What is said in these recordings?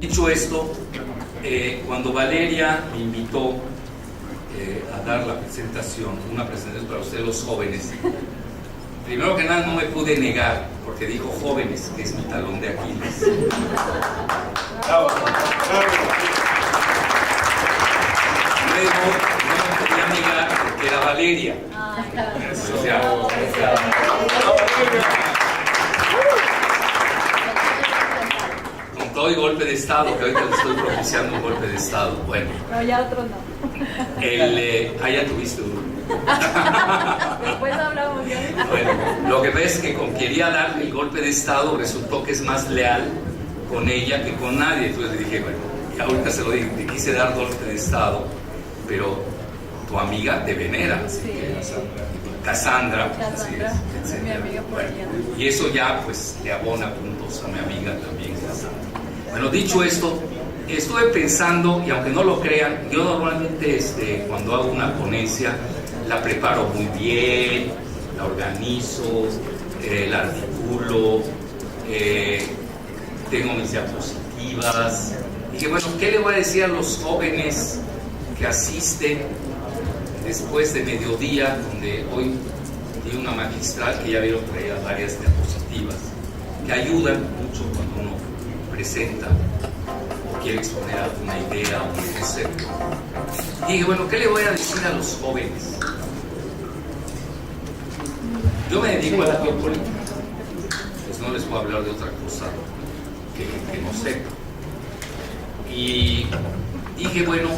Dicho esto, cuando Valeria me invitó a dar la presentación, una presentación para ustedes los jóvenes, primero que nada no me pude negar, porque dijo jóvenes, que es mi talón de Aquiles. Bravo. Luego no me podía negar porque era Valeria. O sea, con todo y golpe de Estado, que ahorita le estoy propiciando un golpe de Estado. Bueno. Pero ya otro no. Ya tuviste uno. Después hablamos ya. Bueno, lo que ves es que como quería darle el golpe de Estado, resultó que es más leal con ella que con nadie. Entonces le dije, bueno, y ahorita se lo dije, te quise dar golpe de Estado, pero tu amiga te venera, así Sí. que Cassandra, así es, mi amiga por allá. y eso ya pues le abona puntos a mi amiga también, Cassandra. Bueno, dicho esto, estuve pensando, y aunque no lo crean, yo normalmente cuando hago una ponencia la preparo muy bien, la organizo, la articulo, tengo mis diapositivas. Dije, bueno, ¿qué le voy a decir a los jóvenes que asisten después de mediodía, donde hoy di una magistral que ya vieron traía varias diapositivas que ayudan mucho cuando uno presenta o quiere exponer alguna idea o un concepto? Y dije, bueno, ¿qué le voy a decir a los jóvenes? Yo me dedico a la geopolítica, pues no les puedo hablar de otra cosa que no sepa. Y dije, bueno,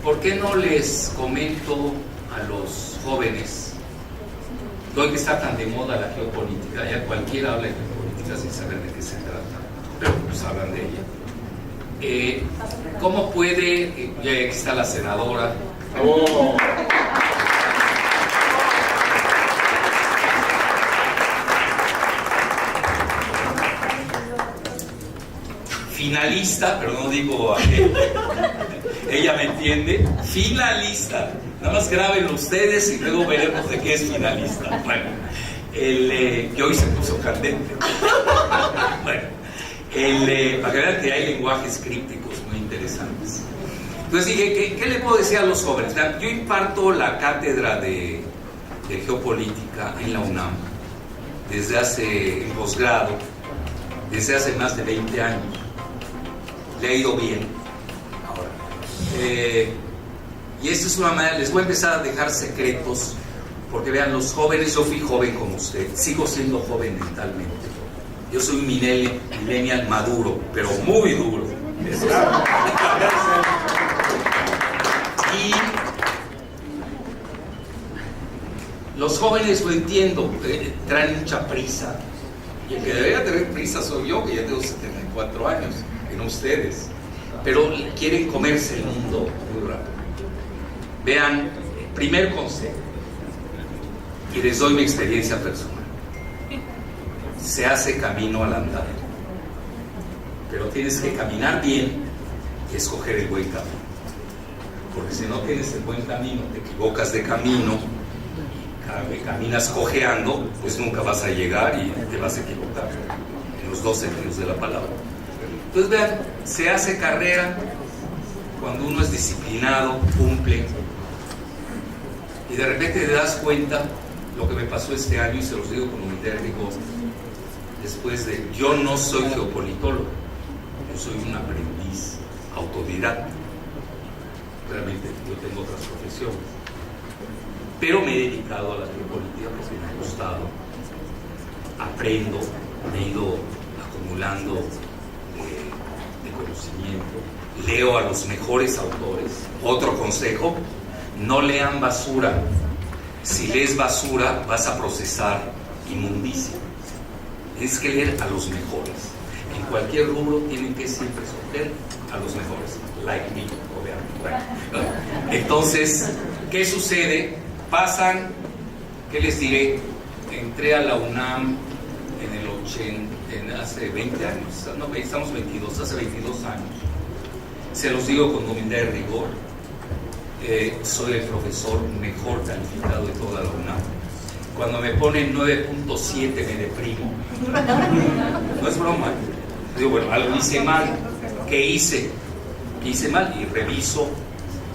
¿por qué no les comento a los jóvenes que hoy que está tan de moda la geopolítica? Ya cualquiera habla de geopolítica sin saber de qué se trata, pero pues hablan de ella. ¿Cómo puede, ya aquí está la senadora, finalista, pero no digo a ella me entiende, finalista, nada más grábenlo ustedes y luego veremos de qué es finalista. Bueno, que hoy se puso candente. Bueno, para que vean que hay lenguajes crípticos muy interesantes. Entonces dije, ¿qué le puedo decir a los jóvenes? Yo imparto la cátedra de geopolítica en la UNAM desde hace posgrado, desde hace más de 20 años. Le ha ido bien ahora. Y esta es una manera, les voy a empezar a dejar secretos, porque vean, los jóvenes, yo fui joven como usted, sigo siendo joven mentalmente. Yo soy un millennial maduro, pero muy duro. Y los jóvenes, lo entiendo, traen mucha prisa. Y el que debería tener prisa soy yo, que ya tengo 74 años, que no ustedes. Pero quieren comerse el mundo muy rápido. Vean, primer consejo, y les doy mi experiencia personal. Se hace camino al andar. Pero tienes que caminar bien y escoger el buen camino. Porque si no tienes el buen camino, te equivocas de camino, cada vez caminas cojeando, pues nunca vas a llegar y te vas a equivocar, en los dos sentidos de la palabra. Entonces vean, se hace carrera cuando uno es disciplinado, cumple, y de repente te das cuenta lo que me pasó este año, y se los digo con humildad, digo, después de, yo no soy geopolitólogo, yo soy un aprendiz autodidacta, realmente yo tengo otras profesiones, pero me he dedicado a la geopolítica porque me ha gustado, aprendo, me he ido acumulando de conocimiento, leo a los mejores autores. Otro consejo, no lean basura. Si lees basura vas a procesar inmundicia. Tienes que leer a los mejores. En cualquier rubro tienen que siempre escoger a los mejores, like me, obviamente. Entonces, ¿qué sucede? Pasan, ¿qué les diré? Entré a la UNAM en el hace 20 años, no, estamos 22, hace 22 años. Se los digo con humildad y rigor, soy el profesor mejor calificado de toda la UNAM. Cuando me ponen 9.7 me deprimo. No es broma. Digo, bueno, algo hice mal. ¿Qué hice? ¿Qué hice mal? Y reviso.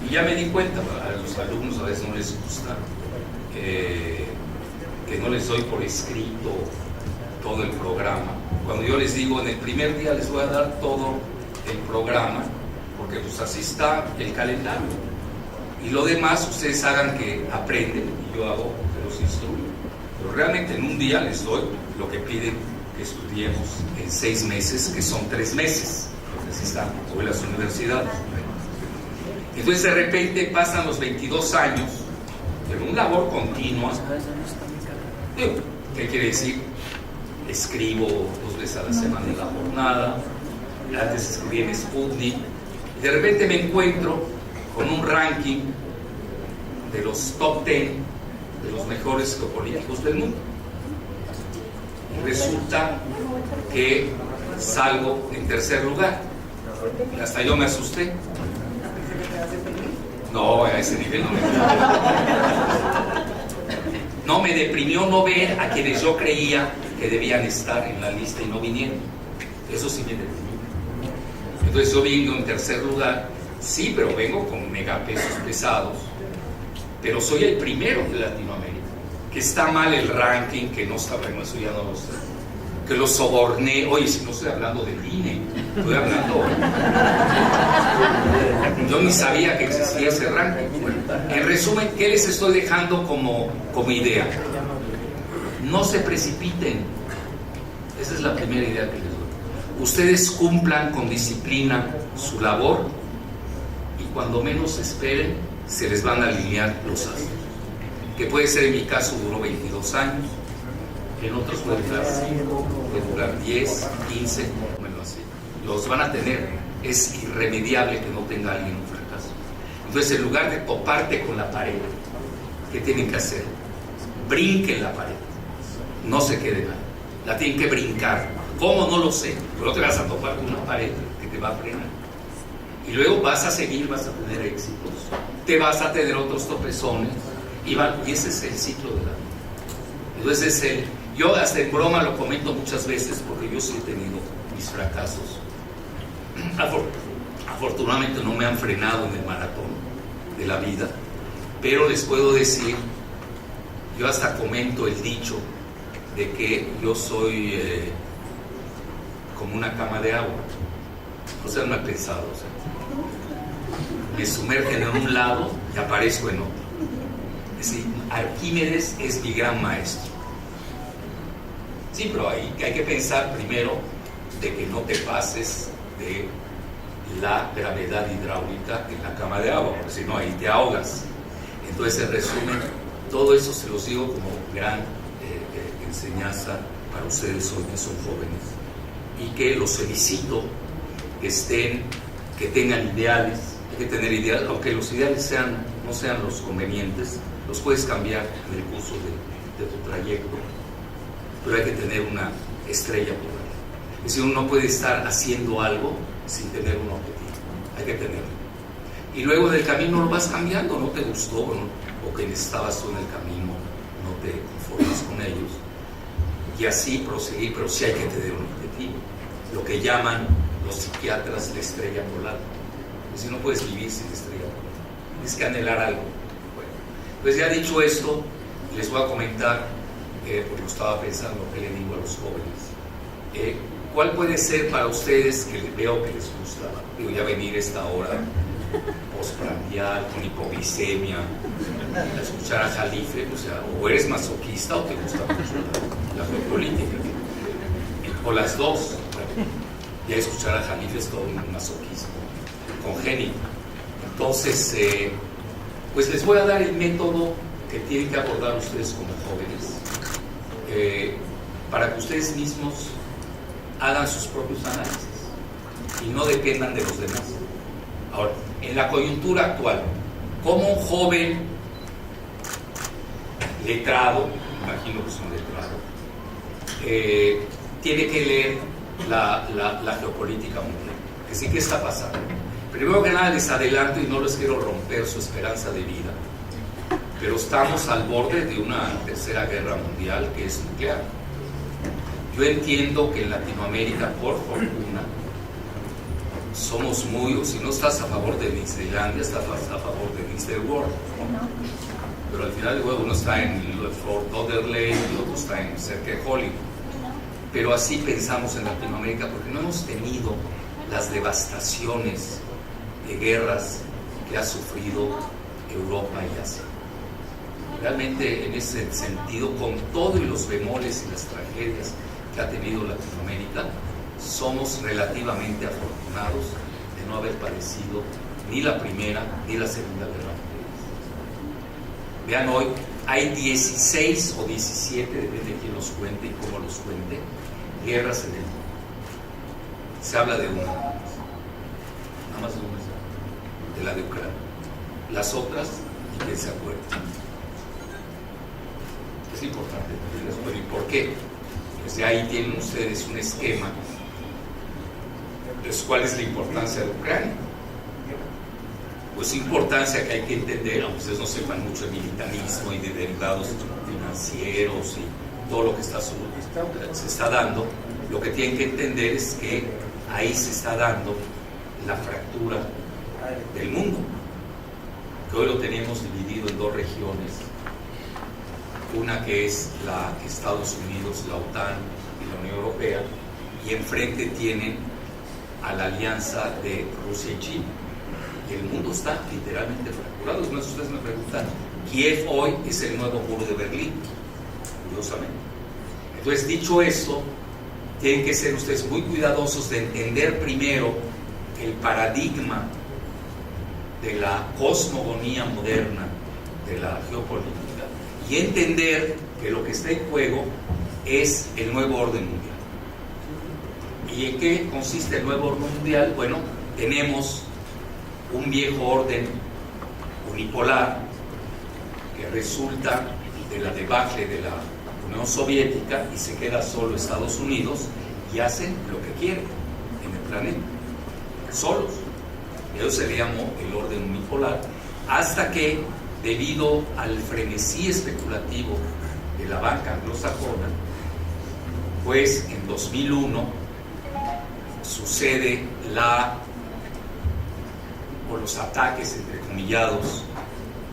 Y ya me di cuenta, a los alumnos a veces no les gusta que no les doy por escrito todo el programa. Cuando yo les digo, en el primer día les voy a dar todo el programa, porque pues así está el calendario. Y lo demás ustedes hagan que aprenden y yo hago que los instruyo. Pero realmente en un día les doy lo que piden que estudiemos en 6 meses, que son 3 meses, porque así están hoy las universidades. Entonces de repente pasan los 22 años en una labor continua. ¿Qué quiere decir? Escribo 2 veces a la semana en la jornada, antes escribí en Sputnik, y de repente me encuentro con un ranking de los top 10 de los mejores geopolíticos del mundo. Y resulta que salgo en tercer lugar. Y hasta yo me asusté. No, a ese nivel no me No me deprimió no ver a quienes yo creía que debían estar en la lista y no vinieron. Eso sí me deprimió. Entonces yo vengo en tercer lugar, sí, pero vengo con megapesos pesados, pero soy el primero de Latinoamérica. Que está mal el ranking, que no está bueno, eso ya no lo sé. Que lo soborné. Oye, si no estoy hablando del INE, estoy hablando. Yo ni sabía que existía ese ranking. Bueno, en resumen, ¿qué les estoy dejando como idea? No se precipiten. Esa es la primera idea que les doy. Ustedes cumplan con disciplina su labor y cuando menos esperen, se les van a alinear los astros. Que puede ser, en mi caso, duró 22 años. En otros puede durar 5, puede durar 10, 15, bueno, así. Los van a tener. Es irremediable que no tenga alguien un fracaso. Entonces, en lugar de toparte con la pared, ¿qué tienen que hacer? Brinquen la pared. No se queden ahí. La tienen que brincar. ¿Cómo? No lo sé. Pero no te vas a topar con una pared que te va a frenar. Y luego vas a seguir, vas a tener éxitos. Te vas a tener otros tropezones. Y ese es el ciclo de la vida. Entonces, yo hasta en broma lo comento muchas veces porque yo sí he tenido mis fracasos. Afortunadamente no me han frenado en el maratón de la vida, pero les puedo decir, yo hasta comento el dicho de que yo soy como una cama de agua. O sea, no he pensado, o sea, me sumergen en un lado y aparezco en otro. Es decir, Arquímedes es mi gran maestro. Sí, pero hay que pensar primero de que no te pases de la gravedad hidráulica en la cama de agua, porque si no ahí te ahogas. Entonces, en resumen, todo eso se los digo como gran enseñanza para ustedes hoy que son jóvenes y que los felicito, que tengan ideales. Hay que tener ideales, aunque los ideales no sean los convenientes, los puedes cambiar en el curso de tu trayecto, pero hay que tener una estrella polar. Es decir, uno no puede estar haciendo algo sin tener un objetivo, hay que tenerlo. Y luego del camino lo vas cambiando, no te gustó, ¿no? O que estabas tú en el camino, no te conformas con ellos. Y así proseguir, pero sí hay que tener un objetivo. Lo que llaman los psiquiatras la estrella polar. Es decir, no puedes vivir sin estrella polar. Tienes que anhelar algo. Bueno, pues ya dicho esto, les voy a comentar, porque estaba pensando qué le digo a los jóvenes. ¿Cuál puede ser para ustedes, que veo que les gusta, digo, ya venir esta hora postprandial, con hipoglicemia, a escuchar a Jalife? O sea, o eres masoquista o te gusta mucho la geopolítica, o las dos. Bueno, ya escuchar a Jalife es todo un masoquismo congénito. Entonces, pues les voy a dar el método que tienen que abordar ustedes como jóvenes, para que ustedes mismos hagan sus propios análisis y no dependan de los demás. Ahora, en la coyuntura actual, como un joven letrado, imagino que es un letrado, tiene que leer la geopolítica mundial. Que sí, ¿qué está pasando? Primero que nada les adelanto y no les quiero romper su esperanza de vida, pero estamos al borde de una tercera guerra mundial que es nuclear. Yo entiendo que en Latinoamérica, por fortuna, somos muy, o si no estás a favor de Disneylandia, estás a favor de Disney World. Pero al final uno está en Fort Lauderdale y otro está en cerca de Hollywood. Pero así pensamos en Latinoamérica porque no hemos tenido las devastaciones de guerras que ha sufrido Europa y Asia. Realmente en ese sentido, con todo y los bemoles y las tragedias que ha tenido Latinoamérica, somos relativamente afortunados de no haber padecido ni la Primera ni la Segunda Guerra Mundial. Vean, hoy hay 16 o 17, depende de quién los cuente y cómo los cuente, guerras en el mundo. Se habla de una, nada más de una, de la de Ucrania. Las otras, y que se acuerden. Es importante entenderlo. ¿Y por qué? Pues de ahí tienen ustedes un esquema de cuál es la importancia de Ucrania. Pues importancia que hay que entender, aunque ustedes no sepan mucho de militarismo y de derivados financieros y todo lo que se está dando, lo que tienen que entender es que ahí se está dando la fractura del mundo, que hoy lo tenemos dividido en dos regiones, una que es la Estados Unidos, la OTAN y la Unión Europea, y enfrente tienen a la alianza de Rusia y China. Y el mundo está literalmente fracturado. Ustedes me preguntan, Kiev hoy es el nuevo muro de Berlín, curiosamente. Entonces, dicho esto, tienen que ser ustedes muy cuidadosos de entender primero el paradigma de la cosmogonía moderna de la geopolítica y entender que lo que está en juego es el nuevo orden mundial. ¿Y en qué consiste el nuevo orden mundial? Bueno, tenemos un viejo orden unipolar que resulta de la debacle de la Unión Soviética y se queda solo Estados Unidos y hacen lo que quieren en el planeta, solos. Eso se le llamó el orden unipolar, hasta que, debido al frenesí especulativo de la banca anglosajona, pues en 2001 sucede los ataques entrecomillados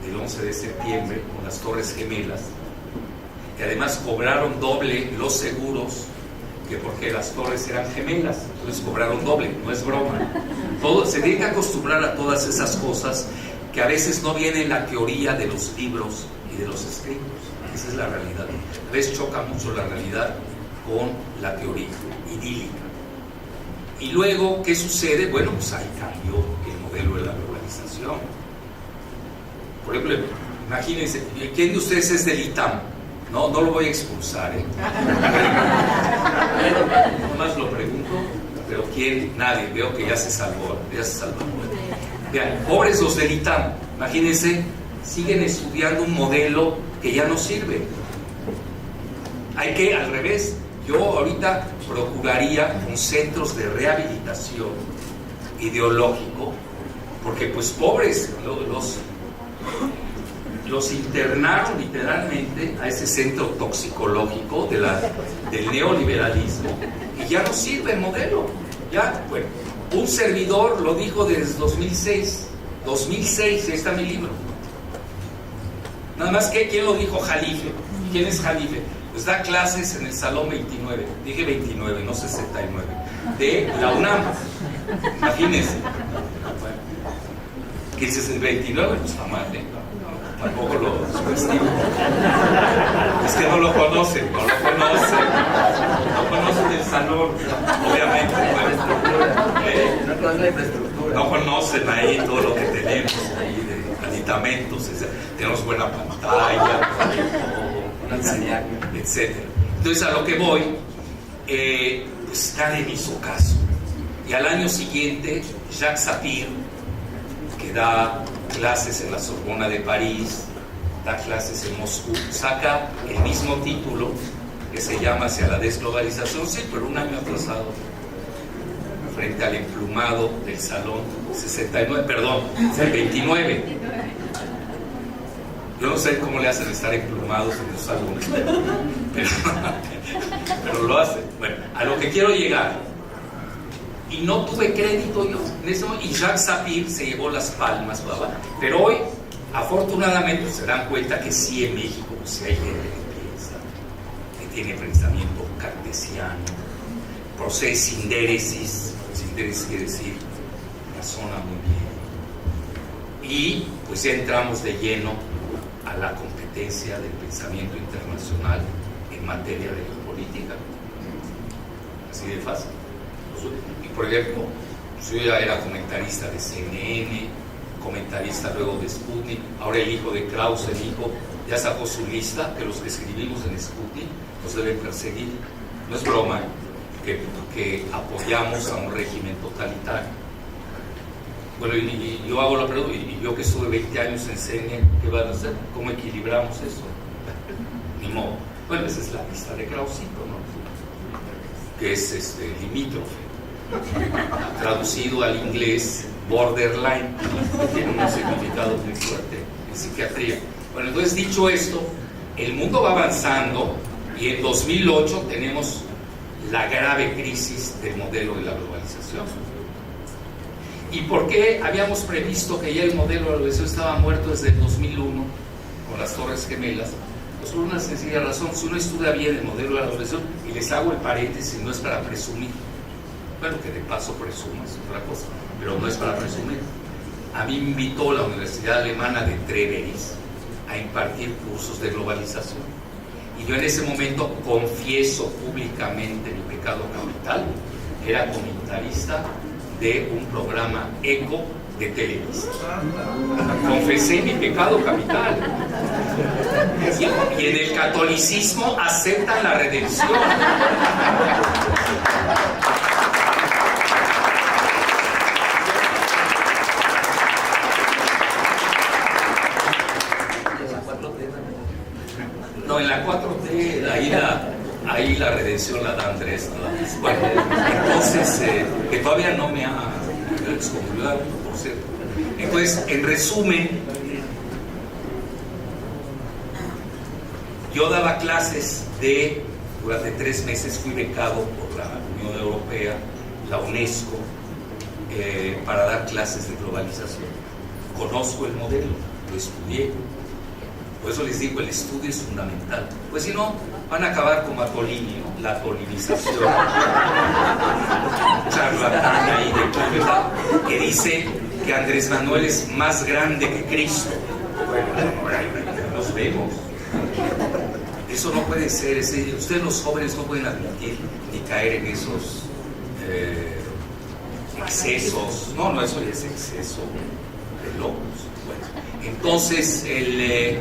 del 11 de septiembre con las Torres Gemelas, que además cobraron doble los seguros, que porque las torres eran gemelas, entonces cobraron doble, no es broma. Se tiene que acostumbrar a todas esas cosas que a veces no viene en la teoría de los libros y de los escritos. Esa es la realidad. A veces choca mucho la realidad con la teoría idílica. Y luego, ¿qué sucede? Bueno, pues ahí cambió el modelo de la globalización. Por ejemplo, imagínense, ¿quién de ustedes es del ITAM? No lo voy a expulsar, nomás lo pregunto, pero ¿quién? Nadie. Veo que ya se salvó. Vean, pobres los del ITAM, imagínense, siguen estudiando un modelo que ya no sirve. Hay que, al revés, yo ahorita procuraría con centros de rehabilitación ideológico, porque pues pobres, los internaron literalmente a ese centro toxicológico del neoliberalismo y ya no sirve el modelo. Ya, bueno, un servidor lo dijo desde 2006, ahí está mi libro. Nada más que, ¿quién lo dijo? Jalife. ¿Quién es Jalife? Pues da clases en el Salón 29, dije 29, no 69, de la UNAM. Imagínense. Bueno, ¿qué dices el 29? Pues está mal, tampoco lo subestimo. Es que no lo conocen el salón, obviamente. No conocen ahí todo lo que tenemos ahí de aditamentos, tenemos buena pantalla, etcétera. Entonces, a lo que voy, pues nadie me hizo caso. Y al año siguiente, Jacques Sapir, que da clases en la Sorbona de París, da clases en Moscú, saca el mismo título que se llama Hacia la desglobalización, sí, pero un año atrasado, frente al emplumado del salón 69, perdón, el 29. Yo no sé cómo le hacen estar emplumados en los salones, pero lo hacen. Bueno, a lo que quiero llegar, y no tuve crédito yo en ese momento, y Jacques Sapir se llevó las palmas, ¿verdad? Pero hoy, afortunadamente, se dan cuenta que sí, en México sí hay gente que piensa, que tiene pensamiento cartesiano, procede sindéresis quiere decir razona muy bien, y pues ya entramos de lleno a la competencia del pensamiento internacional en materia de geopolítica, así de fácil. Y por ejemplo, yo ya era comentarista de CNN, comentarista luego de Sputnik, ahora el hijo de Krause, el hijo, ya sacó su lista, que los que escribimos en Sputnik nos deben perseguir. No es broma, que apoyamos a un régimen totalitario. Bueno, y yo hago la pregunta, y yo que estuve 20 años en CNN, ¿qué van a hacer? ¿Cómo equilibramos eso? Ni modo. Bueno, esa es la lista de Krausito, ¿no? Que es limítrofe, traducido al inglés borderline, que tiene un significado muy fuerte en psiquiatría. Bueno, entonces dicho esto, el mundo va avanzando y en 2008 tenemos la grave crisis del modelo de la globalización. ¿Y por qué habíamos previsto que ya el modelo de la globalización estaba muerto desde el 2001 con las Torres Gemelas? Pues por una sencilla razón. Si uno estudia bien el modelo de la globalización, y les hago el paréntesis, no es para presumir, bueno, que de paso presumo, es otra cosa, pero no es para presumir. A mí me invitó la Universidad Alemana de Treveris a impartir cursos de globalización, y yo en ese momento confieso públicamente mi pecado capital. Era comentarista de un programa ECO de Televisa. Confesé mi pecado capital. Y en el catolicismo aceptan la redención. No, en la 4T, ahí la redención la da Andrés, ¿no? Bueno, entonces, que todavía no me ha excomulgado, por cierto. Entonces, en resumen, yo daba clases durante 3 meses fui becado por la Unión Europea, la UNESCO, para dar clases de globalización. Conozco el modelo, lo estudié. Por eso les digo, el estudio es fundamental. Pues si no, van a acabar como a Tolini, ¿no? La tolinización. Charlatán ahí de Cúcuta, que dice que Andrés Manuel es más grande que Cristo. Bueno, nos vemos. Eso no puede ser. Ustedes los jóvenes no pueden admitir ni caer en esos excesos. No, eso ya es exceso de locos. Bueno, entonces el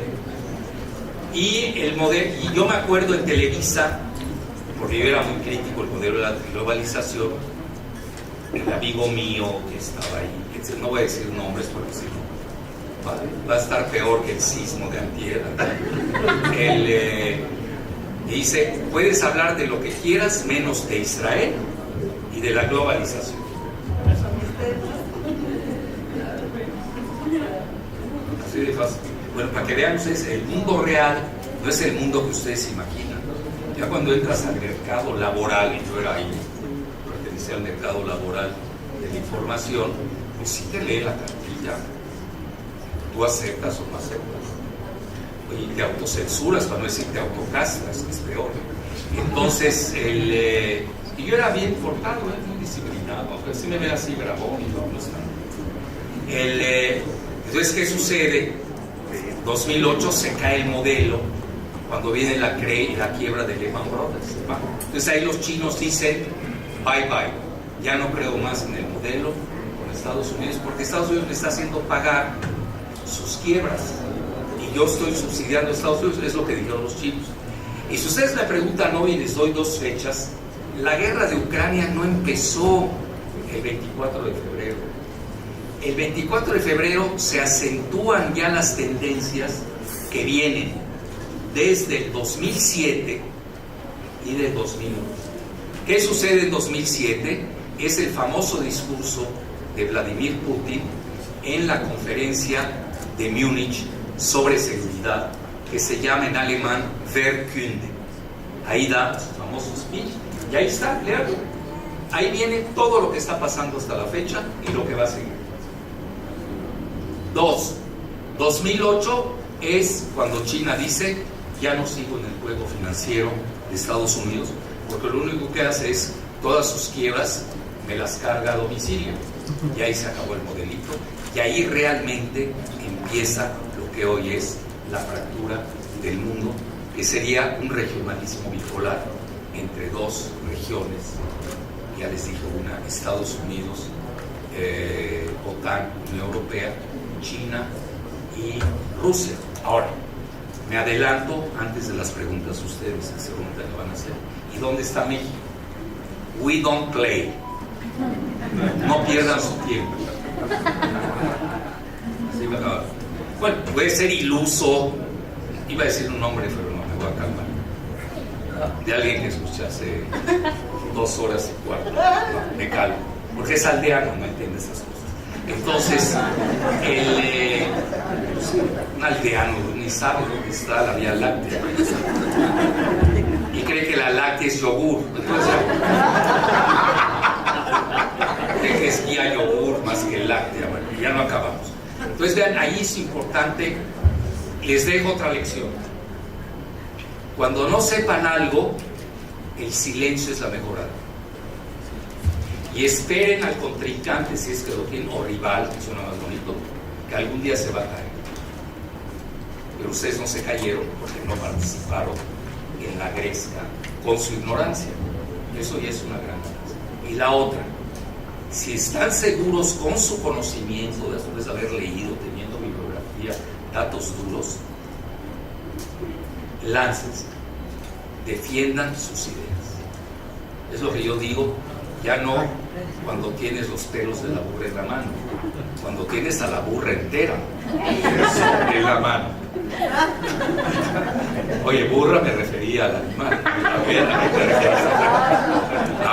modelo, y yo me acuerdo en Televisa, porque yo era muy crítico del modelo de la globalización, el amigo mío que estaba ahí, no voy a decir nombres porque si no va a estar peor que el sismo de antier. Él dice, puedes hablar de lo que quieras menos de Israel y de la globalización. Así de fácil. Bueno, para que vean ustedes, el mundo real no es el mundo que ustedes imaginan. Ya cuando entras al mercado laboral, y yo era ahí, pertenecía al mercado laboral de la información, pues sí te lee la cartilla. Tú aceptas o no aceptas. Y te autocensuras, para no decir te autocastras, que es peor. Entonces, y yo era bien portado, muy disciplinado, aunque sí me ve así bravón y no está. Entonces, ¿qué sucede? En 2008 se cae el modelo cuando viene la quiebra de Lehman Brothers. Entonces ahí los chinos dicen bye bye, ya no creo más en el modelo con Estados Unidos, porque Estados Unidos me está haciendo pagar sus quiebras y yo estoy subsidiando a Estados Unidos, es lo que dijeron los chinos. Y si ustedes me preguntan hoy, y les doy 2 fechas, la guerra de Ucrania no empezó el 24 de febrero. El 24 de febrero se acentúan ya las tendencias que vienen desde el 2007, y de 2001. ¿Qué sucede en 2007? Es el famoso discurso de Vladimir Putin en la conferencia de Múnich sobre seguridad, que se llama en alemán Wehrkunde. Ahí da su famoso speech, y ahí está, léalo. Ahí viene todo lo que está pasando hasta la fecha y lo que va a seguir. 2008 es cuando China dice: ya no sigo en el juego financiero de Estados Unidos, porque lo único que hace es todas sus quiebras me las carga a domicilio. Y ahí se acabó el modelito, y ahí realmente empieza lo que hoy es la fractura del mundo, que sería un regionalismo bipolar entre dos regiones. Ya les dije una: Estados Unidos, OTAN, Unión Europea, China y Rusia. Ahora, me adelanto antes de las preguntas ustedes que se preguntan qué van a hacer. ¿Y dónde está México? We don't play. No pierdan su tiempo. Así va a acabar. Bueno, puede ser iluso. Iba a decir un nombre, pero no, me voy a calmar. De alguien que escuché hace 2 horas y cuarto. No, me calmo. Porque es aldeano, no entiende esas cosas. Entonces, un aldeano ni sabe dónde está la Vía Láctea. Y cree que la láctea es yogur. Entonces, cree que es guía yogur más que láctea. Bueno, ya no acabamos. Entonces, vean, ahí es importante. Les dejo otra lección. Cuando no sepan algo, el silencio es la mejor arma. Y esperen al contrincante, si es que lo tienen, o rival, que suena más bonito, que algún día se va a caer. Pero ustedes no se cayeron porque no participaron en la gresca con su ignorancia. Eso ya es una gran ganancia. Y la otra, si están seguros con su conocimiento, después de haber leído, teniendo bibliografía, datos duros, láncense, defiendan sus ideas. Es lo que yo digo. Ya no cuando tienes los pelos de la burra en la mano, cuando tienes a la burra entera en la mano. Oye, burra me refería al animal.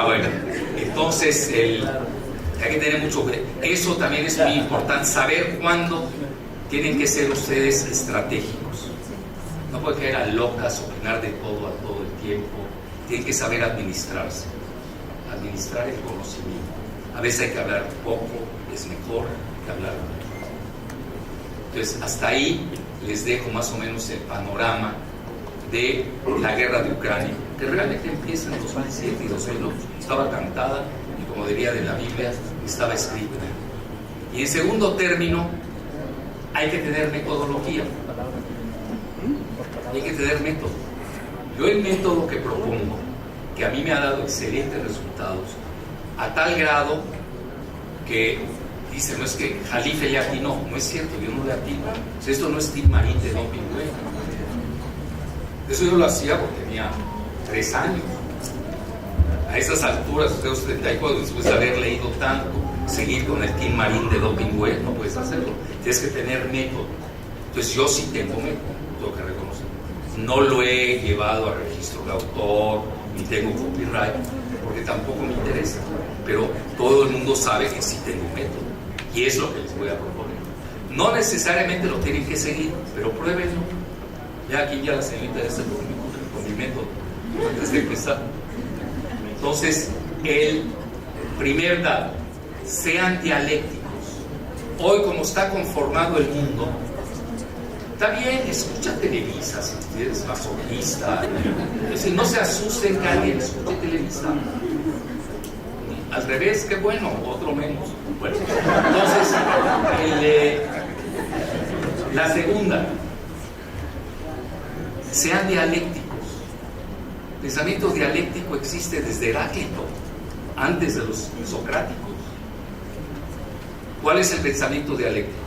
Bueno, entonces hay que tener mucho cuidado. Eso también es muy importante, saber cuándo tienen que ser ustedes estratégicos. No puede caer a locas, opinar de todo a todo el tiempo. Tienen que saber administrarse. Administrar el conocimiento. A veces hay que hablar poco, es mejor que hablar mucho. Entonces, hasta ahí les dejo más o menos el panorama de la guerra de Ucrania, que realmente empieza en 2007 y 2008. Estaba cantada y, como diría de la Biblia, estaba escrita. Y en segundo término, hay que tener metodología. Hay que tener método. Yo el método que propongo, que a mí me ha dado excelentes resultados, a tal grado que dice, no es que Jalife le atinó, no es cierto, yo no le atino. Esto no es Tim Marín de doping, güey. Eso yo lo hacía porque tenía 3 años. A esas alturas, usted 34, después de haber leído tanto, seguir con el Tim Marín de doping, güey, no puedes hacerlo. Tienes que tener método. Entonces yo sí tengo método, tengo que reconocer. No lo he llevado a registro de autor, ni tengo copyright, porque tampoco me interesa, pero todo el mundo sabe que sí tengo método, y es lo que les voy a proponer. No necesariamente lo tienen que seguir, pero pruébenlo. Ya aquí ya la señorita ya está con mi método, antes de empezar. Entonces, el primer dato, sean dialécticos. Hoy, como está conformado el mundo, está bien, escucha Televisa si eres masoquista. Es decir, no se asusten que alguien escuche Televisa. Al revés, qué bueno, otro menos. Bueno, entonces, la segunda, sean dialécticos. El pensamiento dialéctico existe desde Heráclito, antes de los socráticos. ¿Cuál es el pensamiento dialéctico?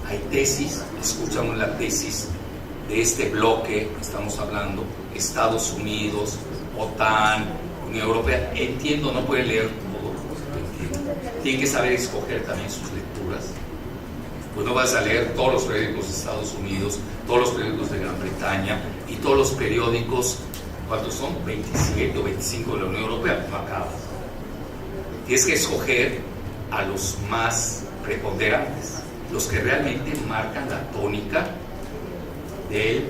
Hay tesis, escuchamos la tesis de este bloque que estamos hablando, Estados Unidos, OTAN, Unión Europea. Entiendo, no puede leer todo, entiendo. Tiene que saber escoger también sus lecturas. Pues no vas a leer todos los periódicos de Estados Unidos, todos los periódicos de Gran Bretaña y todos los periódicos ¿cuántos son? 27 o 25 de la Unión Europea, no acabas. Tienes que escoger a los más preponderantes, los que realmente marcan la tónica del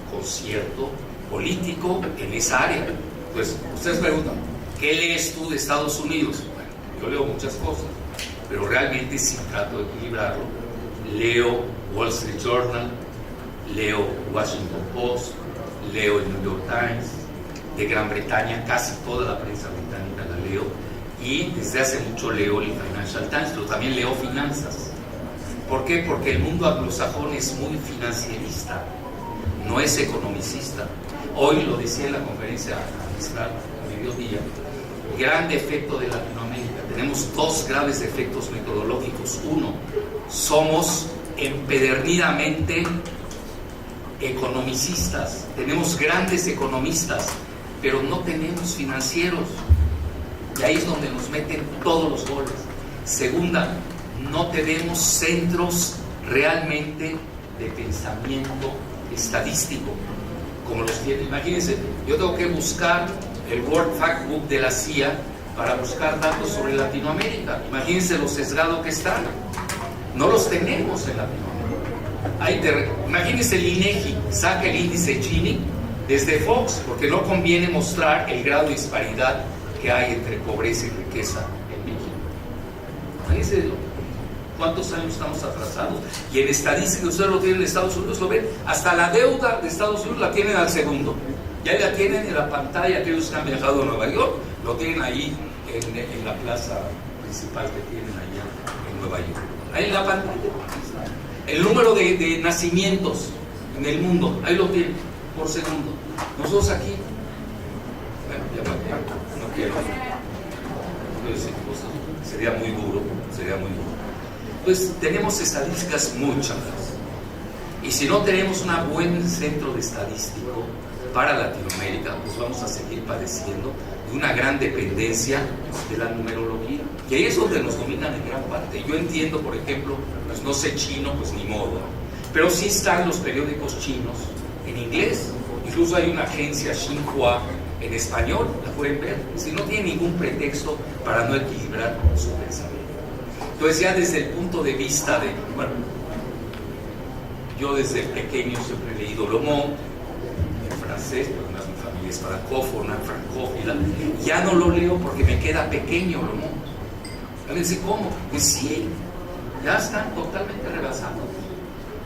concierto político en esa área. Pues ustedes preguntan, ¿qué lees tú de Estados Unidos? Bueno, yo leo muchas cosas, pero realmente sí trato de equilibrarlo. Leo Wall Street Journal, leo Washington Post, leo el New York Times. De Gran Bretaña, casi toda la prensa británica la leo, y desde hace mucho leo el Financial Times, pero también leo finanzas. ¿Por qué? Porque el mundo anglosajón es muy financierista, no es economicista. Hoy lo decía en la conferencia magistral a mediodía, gran defecto de Latinoamérica. Tenemos dos graves defectos metodológicos. Uno, somos empedernidamente economicistas, tenemos grandes economistas, pero no tenemos financieros, y ahí es donde nos meten todos los goles. Segunda, no tenemos centros realmente de pensamiento estadístico como los tienen. Imagínense, yo tengo que buscar el World Factbook de la CIA para buscar datos sobre Latinoamérica. Imagínense lo sesgado que están. No los tenemos en Latinoamérica. Imagínense el INEGI saca el índice Gini desde Fox, porque no conviene mostrar el grado de disparidad que hay entre pobreza y riqueza en México. Imagínense cuántos años estamos atrasados. Y en estadística, ustedes lo tienen en Estados Unidos, lo ven, hasta la deuda de Estados Unidos la tienen al segundo. Ya la tienen en la pantalla, aquellos que han viajado a Nueva York, lo tienen ahí en la plaza principal que tienen allá en Nueva York. Ahí en la pantalla. El número de nacimientos en el mundo, ahí lo tienen, por segundo. Nosotros aquí, bueno, ya no quiero decir cosas, sería muy duro. Pues tenemos estadísticas muy chafas. Y si no tenemos un buen centro de estadístico para Latinoamérica, pues vamos a seguir padeciendo de una gran dependencia de la numerología. Y ahí es donde nos dominan en gran parte. Yo entiendo, por ejemplo, pues no sé chino, pues ni modo, pero sí están los periódicos chinos en inglés. Incluso hay una agencia Xinhua en español, la pueden ver. Si no tiene ningún pretexto para no equilibrar su pensamiento. Entonces ya desde el punto de vista de, bueno, yo desde pequeño siempre he leído Le Monde, en francés, pero además mi familia es francófona, francófila, ya no lo leo porque me queda pequeño Le Monde. ¿Alguien dice cómo? Pues sí, ya están totalmente rebasados.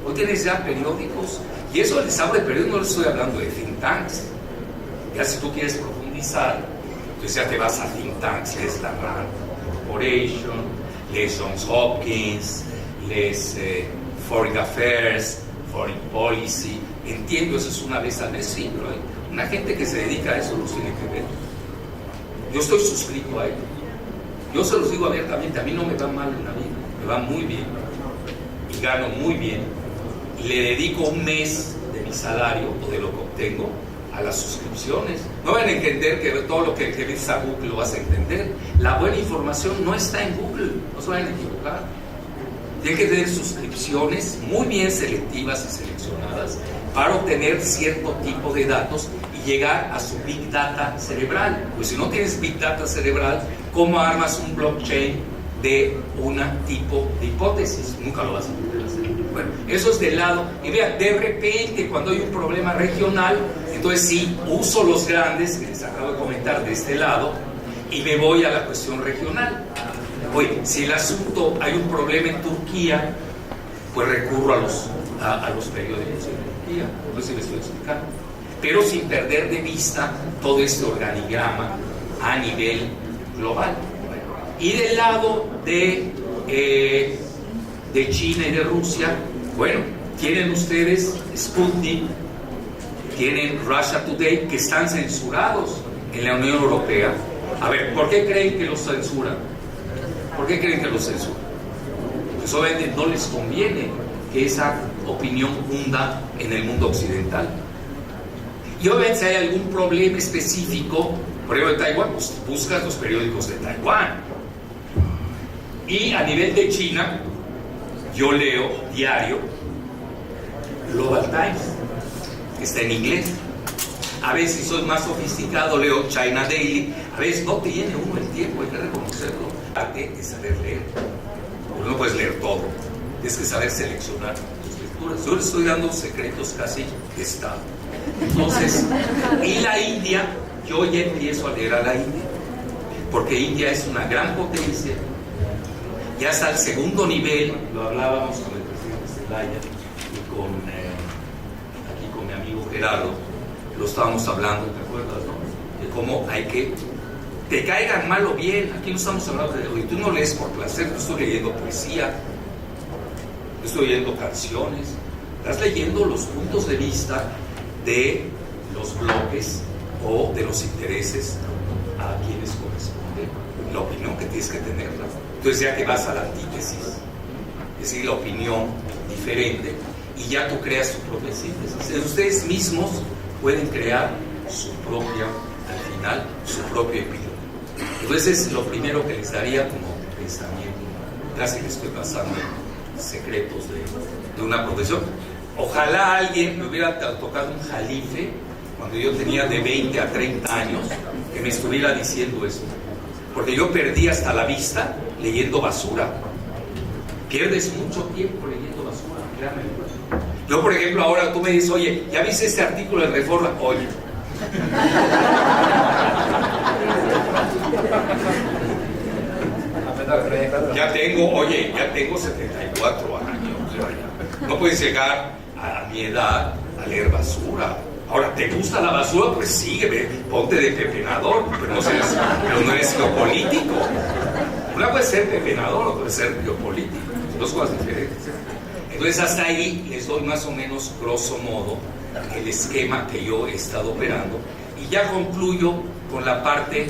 Hoy tienes ya periódicos, y eso les hablo de periódicos, no les estoy hablando de think tanks. Ya si tú quieres profundizar, entonces ya te vas a think tanks, lees la Rand Corporation, lees Johns Hopkins, lees Foreign Affairs, Foreign Policy. Entiendo, eso es una vez al mes, sí, pero hay una gente que se dedica a eso, los tiene que ver. Yo estoy suscrito a ello. Yo se los digo abiertamente, a mí no me va mal en la vida, me va muy bien y gano muy bien, y le dedico un mes de mi salario o de lo que obtengo a las suscripciones. No van a entender que todo lo que ves a Google lo vas a entender. La buena información no está en Google, no se vayan a equivocar. Tienen que tener suscripciones muy bien selectivas y seleccionadas para obtener cierto tipo de datos y llegar a su Big Data cerebral. Pues si no tienes Big Data cerebral, ¿cómo armas un blockchain de un tipo de hipótesis? Nunca lo vas a poder hacer. Bueno, eso es del lado. Y vean, de repente, cuando hay un problema regional, entonces sí, uso los grandes, que les acabo de comentar de este lado, y me voy a la cuestión regional. Oye, si el asunto, hay un problema en Turquía, pues recurro a los periódicos de Turquía. No sé si me estoy explicando. Pero sin perder de vista todo este organigrama a nivel global. Y del lado de China y de Rusia, bueno, tienen ustedes Sputnik, tienen Russia Today, que están censurados en la Unión Europea. A ver, ¿por qué creen que los censuran? ¿Por qué creen que los censuran? Pues obviamente no les conviene que esa opinión hunda en el mundo occidental. Y obviamente si hay algún problema específico, por ejemplo de Taiwán, pues buscas los periódicos de Taiwán. Y a nivel de China, yo leo diario Global Times, que está en inglés. A veces, si soy más sofisticado, leo China Daily. A veces no tiene uno el tiempo, hay que reconocerlo. Parte de saber leer. Porque no puedes leer todo. Tienes que saber seleccionar tus lecturas. Yo les estoy dando secretos casi de Estado. Entonces, y la India, yo ya empiezo a leer a la India. Porque India es una gran potencia. Ya está al segundo nivel. Lo hablábamos con el presidente Zelaya y aquí con mi amigo Gerardo. Lo estábamos hablando, ¿te acuerdas, no? De cómo hay que, te caigan mal o bien. Aquí no estamos hablando de, oye, tú no lees por placer, yo estoy leyendo poesía, yo estoy leyendo canciones, estás leyendo los puntos de vista de los bloques o de los intereses a quienes corresponde la opinión que tienes que tenerla. Entonces ya que vas a la antítesis, es decir, la opinión diferente, y ya tú creas tu propia síntesis. Ustedes mismos pueden crear su propia, al final, su propio epílogo. Entonces es lo primero que les daría como pensamiento. Casi les estoy pasando secretos de una profesión. Ojalá alguien me hubiera tocado un jalife cuando yo tenía de 20 a 30 años que me estuviera diciendo eso. Porque yo perdí hasta la vista leyendo basura. Pierdes mucho tiempo leyendo basura, créanme. Yo, por ejemplo, ahora tú me dices, oye, ¿ya viste este artículo de Reforma? Oye. Ya tengo 74 años. No puedes llegar a mi edad a leer basura. Ahora, ¿te gusta la basura? Pues sígueme, ponte de pepenador, pero no eres geopolítico. Una puede ser pepenador, otra puede ser geopolítico. Son dos cosas diferentes. Entonces, hasta ahí les doy más o menos, grosso modo, el esquema que yo he estado operando. Y ya concluyo con la parte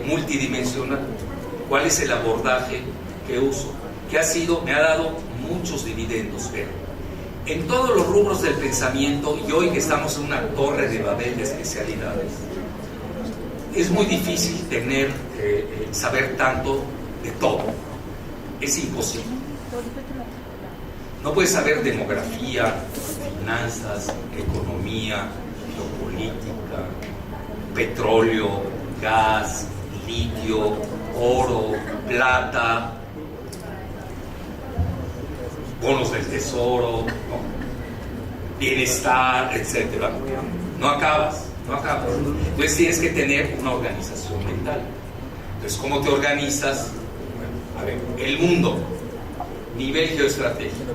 multidimensional. ¿Cuál es el abordaje que uso? Que me ha dado muchos dividendos, pero en todos los rubros del pensamiento, y hoy que estamos en una torre de Babel de especialidades, es muy difícil saber tanto de todo. Es imposible. No puedes saber demografía, finanzas, economía, geopolítica, petróleo, gas, litio, oro, plata, bonos del tesoro, ¿no? Bienestar, etc. No acabas. Entonces tienes que tener una organización mental. Entonces, ¿cómo te organizas? A ver, el mundo, nivel geoestratégico.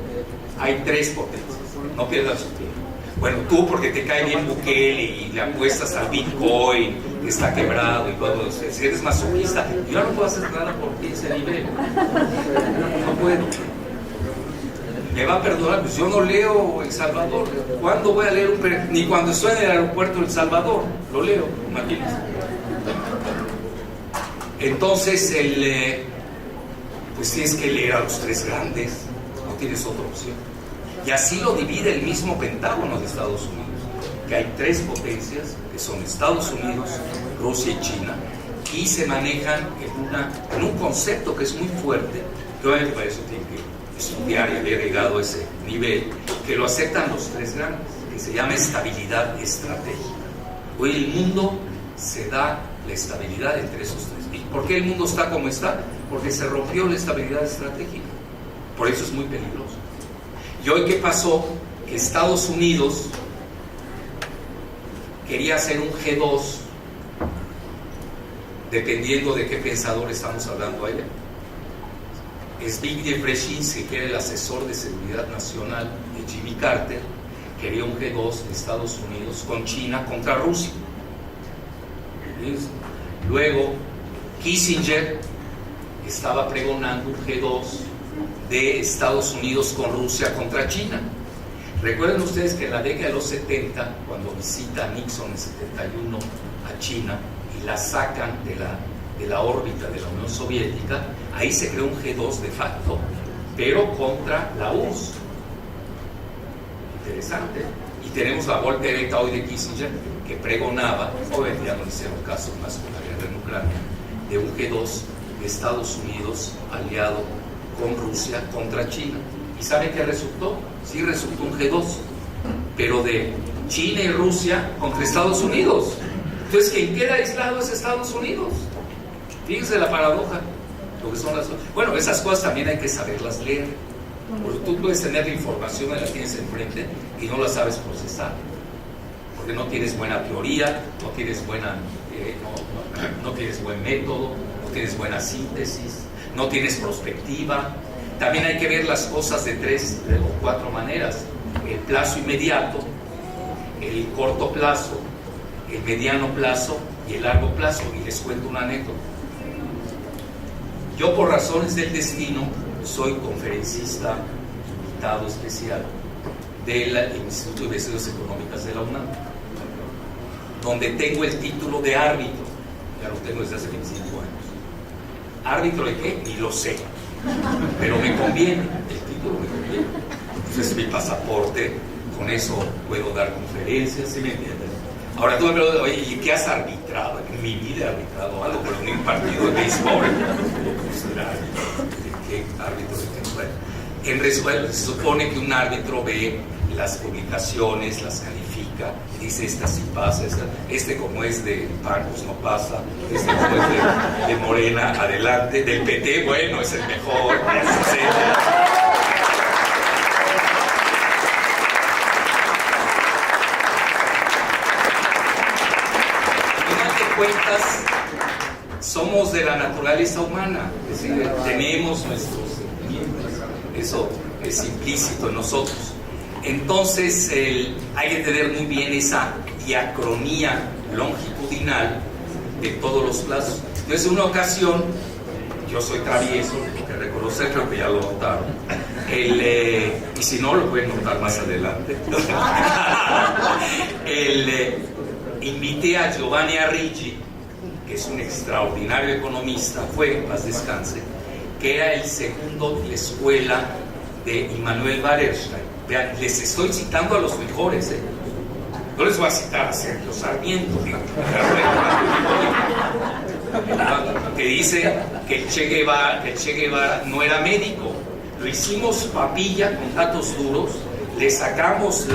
Hay 3 potencias, no pierdas su tiempo. Bueno, tú porque te cae bien Bukele y le apuestas al Bitcoin, que está quebrado y todo eso, si eres masoquista, yo no puedo hacer nada por ti ese nivel. No puedo. Me va a perdonar, pues yo no leo El Salvador. ¿Cuándo voy a leer un periódico? Ni cuando estoy en el aeropuerto de El Salvador, lo leo, imagínense. Entonces, pues tienes que leer a los 3 grandes, no tienes otra opción. Y así lo divide el mismo Pentágono de Estados Unidos, que hay 3 potencias, que son Estados Unidos, Rusia y China, y se manejan en un concepto que es muy fuerte, que obviamente para eso tienen que estudiar y haber llegado a ese nivel, que lo aceptan los 3 grandes, que se llama estabilidad estratégica. Hoy el mundo se da la estabilidad entre esos 3. ¿Y por qué el mundo está como está? Porque se rompió la estabilidad estratégica. Por eso es muy peligroso. ¿Y hoy qué pasó? Que Estados Unidos quería hacer un G2, dependiendo de qué pensador estamos hablando allá. Zbigniew Brzezinski, que era el asesor de seguridad nacional de Jimmy Carter, quería un G2 de Estados Unidos con China contra Rusia. Luego Kissinger estaba pregonando un G2 de Estados Unidos con Rusia contra China. Recuerden ustedes que en la década de los 70, cuando visita Nixon en 71 a China y la sacan de la órbita de la Unión Soviética, ahí se creó un G2 de facto, pero contra la URSS. Interesante. Y tenemos la voltereta hoy de Kissinger, que pregonaba, obviamente ya no le hicieron caso más con la guerra en Ucrania, de un G2 de Estados Unidos aliado con Rusia contra China. ¿Y sabe qué resultó? Sí resultó un G2, pero de China y Rusia contra Estados Unidos. Entonces, quien queda aislado es Estados Unidos. Fíjense la paradoja. Lo que son bueno, esas cosas también hay que saberlas leer. Porque tú puedes tener la información, la tienes enfrente y no la sabes procesar. Porque no tienes buena teoría, no tienes no tienes buen método, no tienes buena síntesis, no tienes perspectiva. También hay que ver las cosas de 3 o 4 maneras: el plazo inmediato, el corto plazo, el mediano plazo y el largo plazo. Y les cuento una anécdota. Yo, por razones del destino, soy conferencista invitado especial del Instituto de Investigaciones Económicas de la UNAM, donde tengo el título de árbitro. Ya lo tengo desde hace 25 años. ¿Árbitro de qué? Ni lo sé, pero me conviene, el título me conviene. Entonces mi pasaporte, con eso puedo dar conferencias, ¿sí me entiendes? Ahora tú me preguntas, oye, ¿y qué has arbitrado? En mi vida he arbitrado algo, pero ni un partido de béisbol. ¿Qué árbitro de qué? Bueno, en resumen, se supone que un árbitro ve las publicaciones, las califica, dice: esta sí pasa, este como es de PAN, pues no pasa, este como es de Morena, adelante, del PT, bueno, es el mejor, etc. Cuentas, somos de la naturaleza humana, es decir, tenemos nuestros sentimientos, eso es implícito en nosotros. Entonces hay que tener muy bien esa diacronía longitudinal de todos los plazos. Entonces, en una ocasión, yo soy travieso, tengo que reconocer, creo que ya lo notaron, y si no, lo pueden notar más adelante. Invité a Giovanni Arrighi, que es un extraordinario economista, fue, paz descanse, que era el segundo de la escuela de Immanuel Wallerstein. Vean, les estoy citando a los mejores, ¿eh? No les voy a citar a Sergio Sarmiento, que dice que el Che Guevara no era médico. Lo hicimos papilla con datos duros. Le sacamos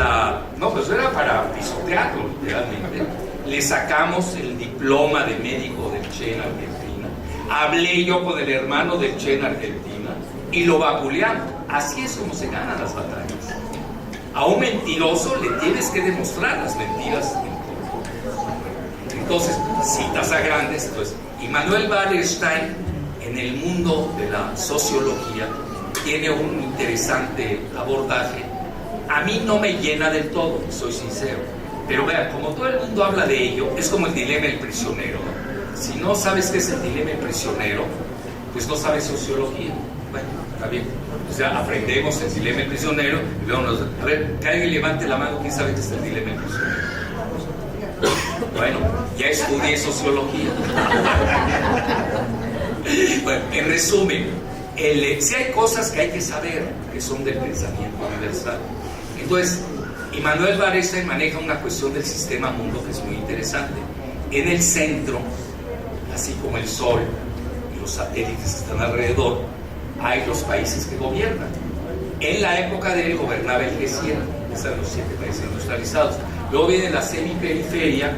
pues era para pisotearlo, literalmente. Le sacamos el diploma de médico del Che en Argentina. Hablé yo con el hermano del Che en Argentina y lo vapuleamos. Así es como se ganan las batallas. A un mentiroso le tienes que demostrar las mentiras. Entonces, citas a grandes. Entonces, Immanuel Wallerstein, en el mundo de la sociología, tiene un interesante abordaje. A mí no me llena del todo, soy sincero. Pero vean, como todo el mundo habla de ello, es como el dilema del prisionero, ¿no? Si no sabes qué es el dilema del prisionero, pues no sabes sociología. Bueno, está bien. O sea, aprendemos el dilema del prisionero y luego a ver, que alguien levante la mano, ¿quién sabe qué es el dilema del prisionero? Bueno, ya estudié sociología. Bueno, en resumen, si hay cosas que hay que saber que son del pensamiento universal. Entonces, Immanuel Wallerstein maneja una cuestión del sistema mundo que es muy interesante. En el centro, así como el Sol y los satélites que están alrededor, hay los países que gobiernan. En la época de él gobernaba el G7, están los 7 países industrializados. Luego viene la semiperiferia,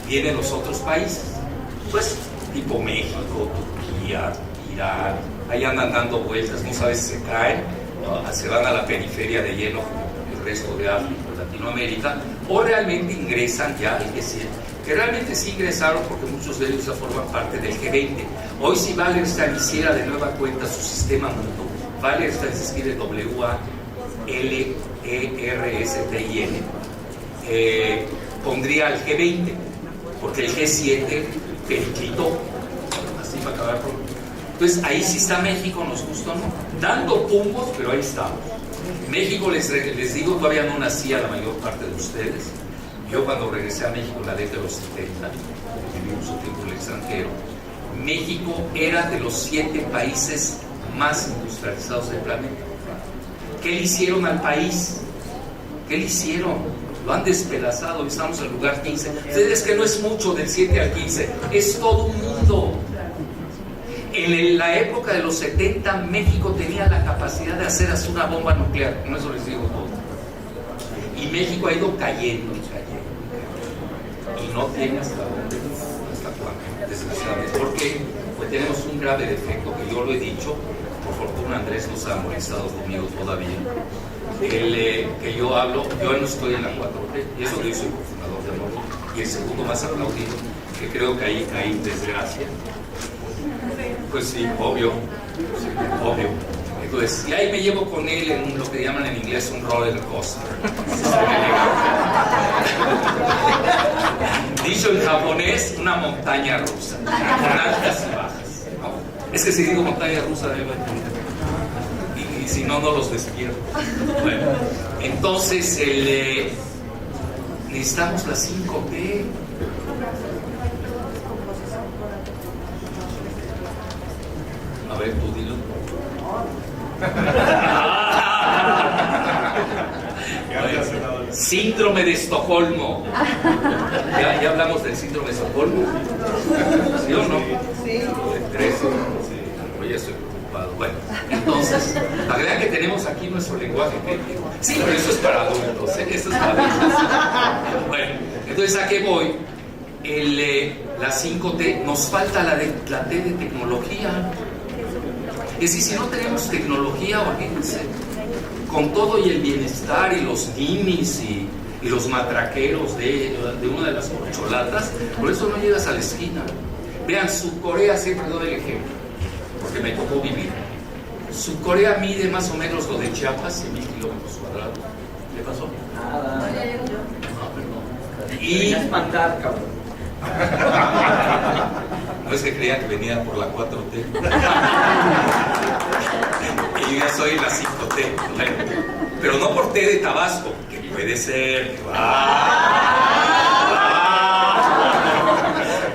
vienen los otros países, pues tipo México, Turquía, Irán. Ahí andan dando vueltas, no sabes si se caen, ¿no? Se van a la periferia de lleno el resto de África, Latinoamérica, o realmente ingresan ya al G7, que realmente sí ingresaron porque muchos de ellos ya forman parte del G20. Hoy, si Wallerstein hiciera de nueva cuenta su sistema mundo, Wallerstein se escribe W-A-L-E-R-S-T-I-N, pondría al G20, porque el G7 periclitó, así para acabar con. Entonces ahí sí está México, nos gusta o no, dando tumbos, pero ahí estamos. México, les digo, todavía no nacía la mayor parte de ustedes. Yo cuando regresé a México en la década de los 70, viví mucho tiempo en el extranjero, México era de los 7 países más industrializados del planeta. ¿Qué le hicieron al país? ¿Qué le hicieron? Lo han despedazado, estamos en el lugar 15. Ustedes, que no es mucho del 7 al 15, es todo un mundo. En la época de los 70, México tenía la capacidad de hacer hasta una bomba nuclear, con eso les digo todo. Y México ha ido cayendo, y no tiene hasta dónde, hasta cuándo, desgraciadamente. ¿Por qué? Pues tenemos un grave defecto que yo lo he dicho, por fortuna Andrés no se ha molestado conmigo todavía. Que yo hablo, yo no estoy en la 4T, y eso que yo soy cofundador de Morena, y el segundo más aplaudido, que creo que ahí hay desgracia. Pues sí, obvio, sí, obvio. Entonces, y ahí me llevo con él en lo que llaman en inglés un roller coaster. Dicho en japonés, una montaña rusa, con altas y bajas. ¿No? Es que si digo montaña rusa, y si no, no los despierto. Bueno, entonces necesitamos la 5T. A ver, tú dilo. Síndrome de Estocolmo. ¿Ya hablamos del síndrome de Estocolmo? ¿Sí o no? Sí. Oye, estoy preocupado. Bueno, entonces, la verdad que tenemos aquí nuestro lenguaje crítico. Sí, pero eso es para adultos, ¿eh? Eso es para adultos. Bueno, entonces, ¿a qué voy? La 5T, nos falta la T de tecnología. Es decir, si no tenemos tecnología, olvídense, con todo y el bienestar y los ninis y los matraqueros de una de las corcholatas, por eso no llegas a la esquina. Vean, Sudcorea, siempre doy el ejemplo, porque me tocó vivir. Sudcorea mide más o menos lo de Chiapas, 100,000 kilómetros cuadrados. ¿Qué pasó? Nada. No, perdón. Y espantar, cabrón. No es que creía que venía por la 4T. Y yo ya soy la 5T. Bueno, pero no por T de Tabasco, que puede ser.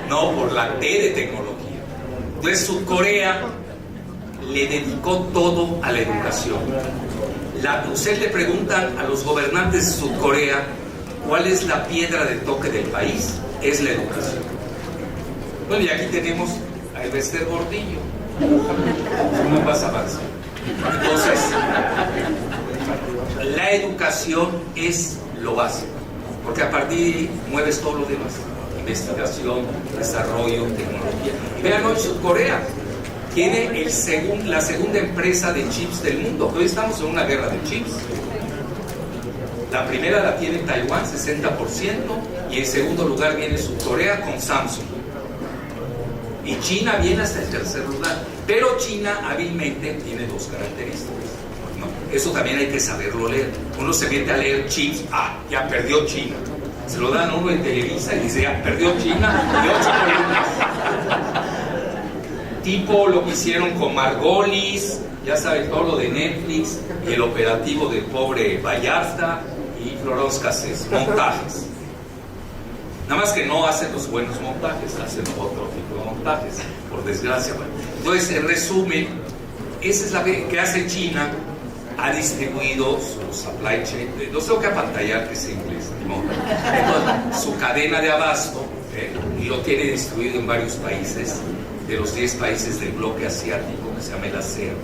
No, por la T de tecnología. Entonces, Sudcorea le dedicó todo a la educación. Ustedes le preguntan a los gobernantes de Sudcorea cuál es la piedra de toque del país. Es la educación. Bueno, y aquí tenemos a Elbester Gordillo. ¿Cómo vas a avanzar? Entonces, la educación es lo básico, porque a partir de ahí mueves todo lo demás. Investigación, desarrollo, tecnología. Y vean hoy Sudcorea tiene la segunda empresa de chips del mundo. Hoy estamos en una guerra de chips. La primera la tiene Taiwán, 60%, y en segundo lugar viene Sudcorea con Samsung. Y China viene hasta el tercer lugar. Pero China hábilmente tiene dos características, ¿no? Eso también hay que saberlo leer. Uno se mete a leer chips, ya perdió China. Se lo dan a uno en Televisa y dice, ya perdió China, y 8 columnas. Tipo lo que hicieron con Margolis, ya saben, todo lo de Netflix, y el operativo del pobre Vallarta y Florence Cassés, montajes. Nada más que no hacen los buenos montajes, hacen otro tipo de montajes, por desgracia. Entonces, en resumen, esa es la que hace China, ha distribuido su supply chain, no tengo que apantallar que es inglés, entonces, su cadena de abasto, y lo tiene distribuido en varios países, de los 10 países del bloque asiático, que se llama el ASEAN,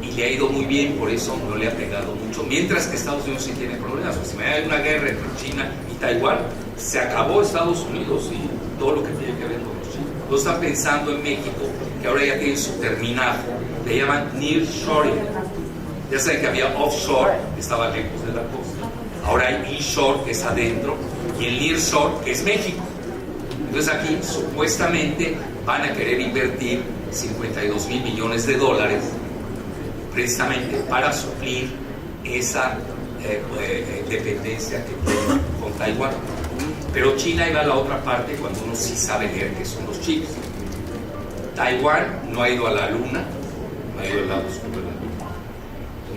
y le ha ido muy bien, por eso no le ha pegado mucho, mientras que Estados Unidos sí tiene problemas. O sea, si hay una guerra entre China y Taiwán, se acabó Estados Unidos y todo lo que tiene que ver con los chinos. Lo están pensando en México, que ahora ya tienen su terminal, le llaman nearshoring. Ya saben que había offshore, que estaba lejos de la costa, ahora hay inshore, que es adentro, y el nearshore, que es México. Entonces aquí supuestamente van a querer invertir 52,000 millones de dólares precisamente para suplir esa dependencia que tiene con Taiwán. Pero China iba a la otra parte cuando uno sí sabe leer qué son los chips. Taiwán no ha ido a la Luna, no ha ido al lado oscuro de la Luna,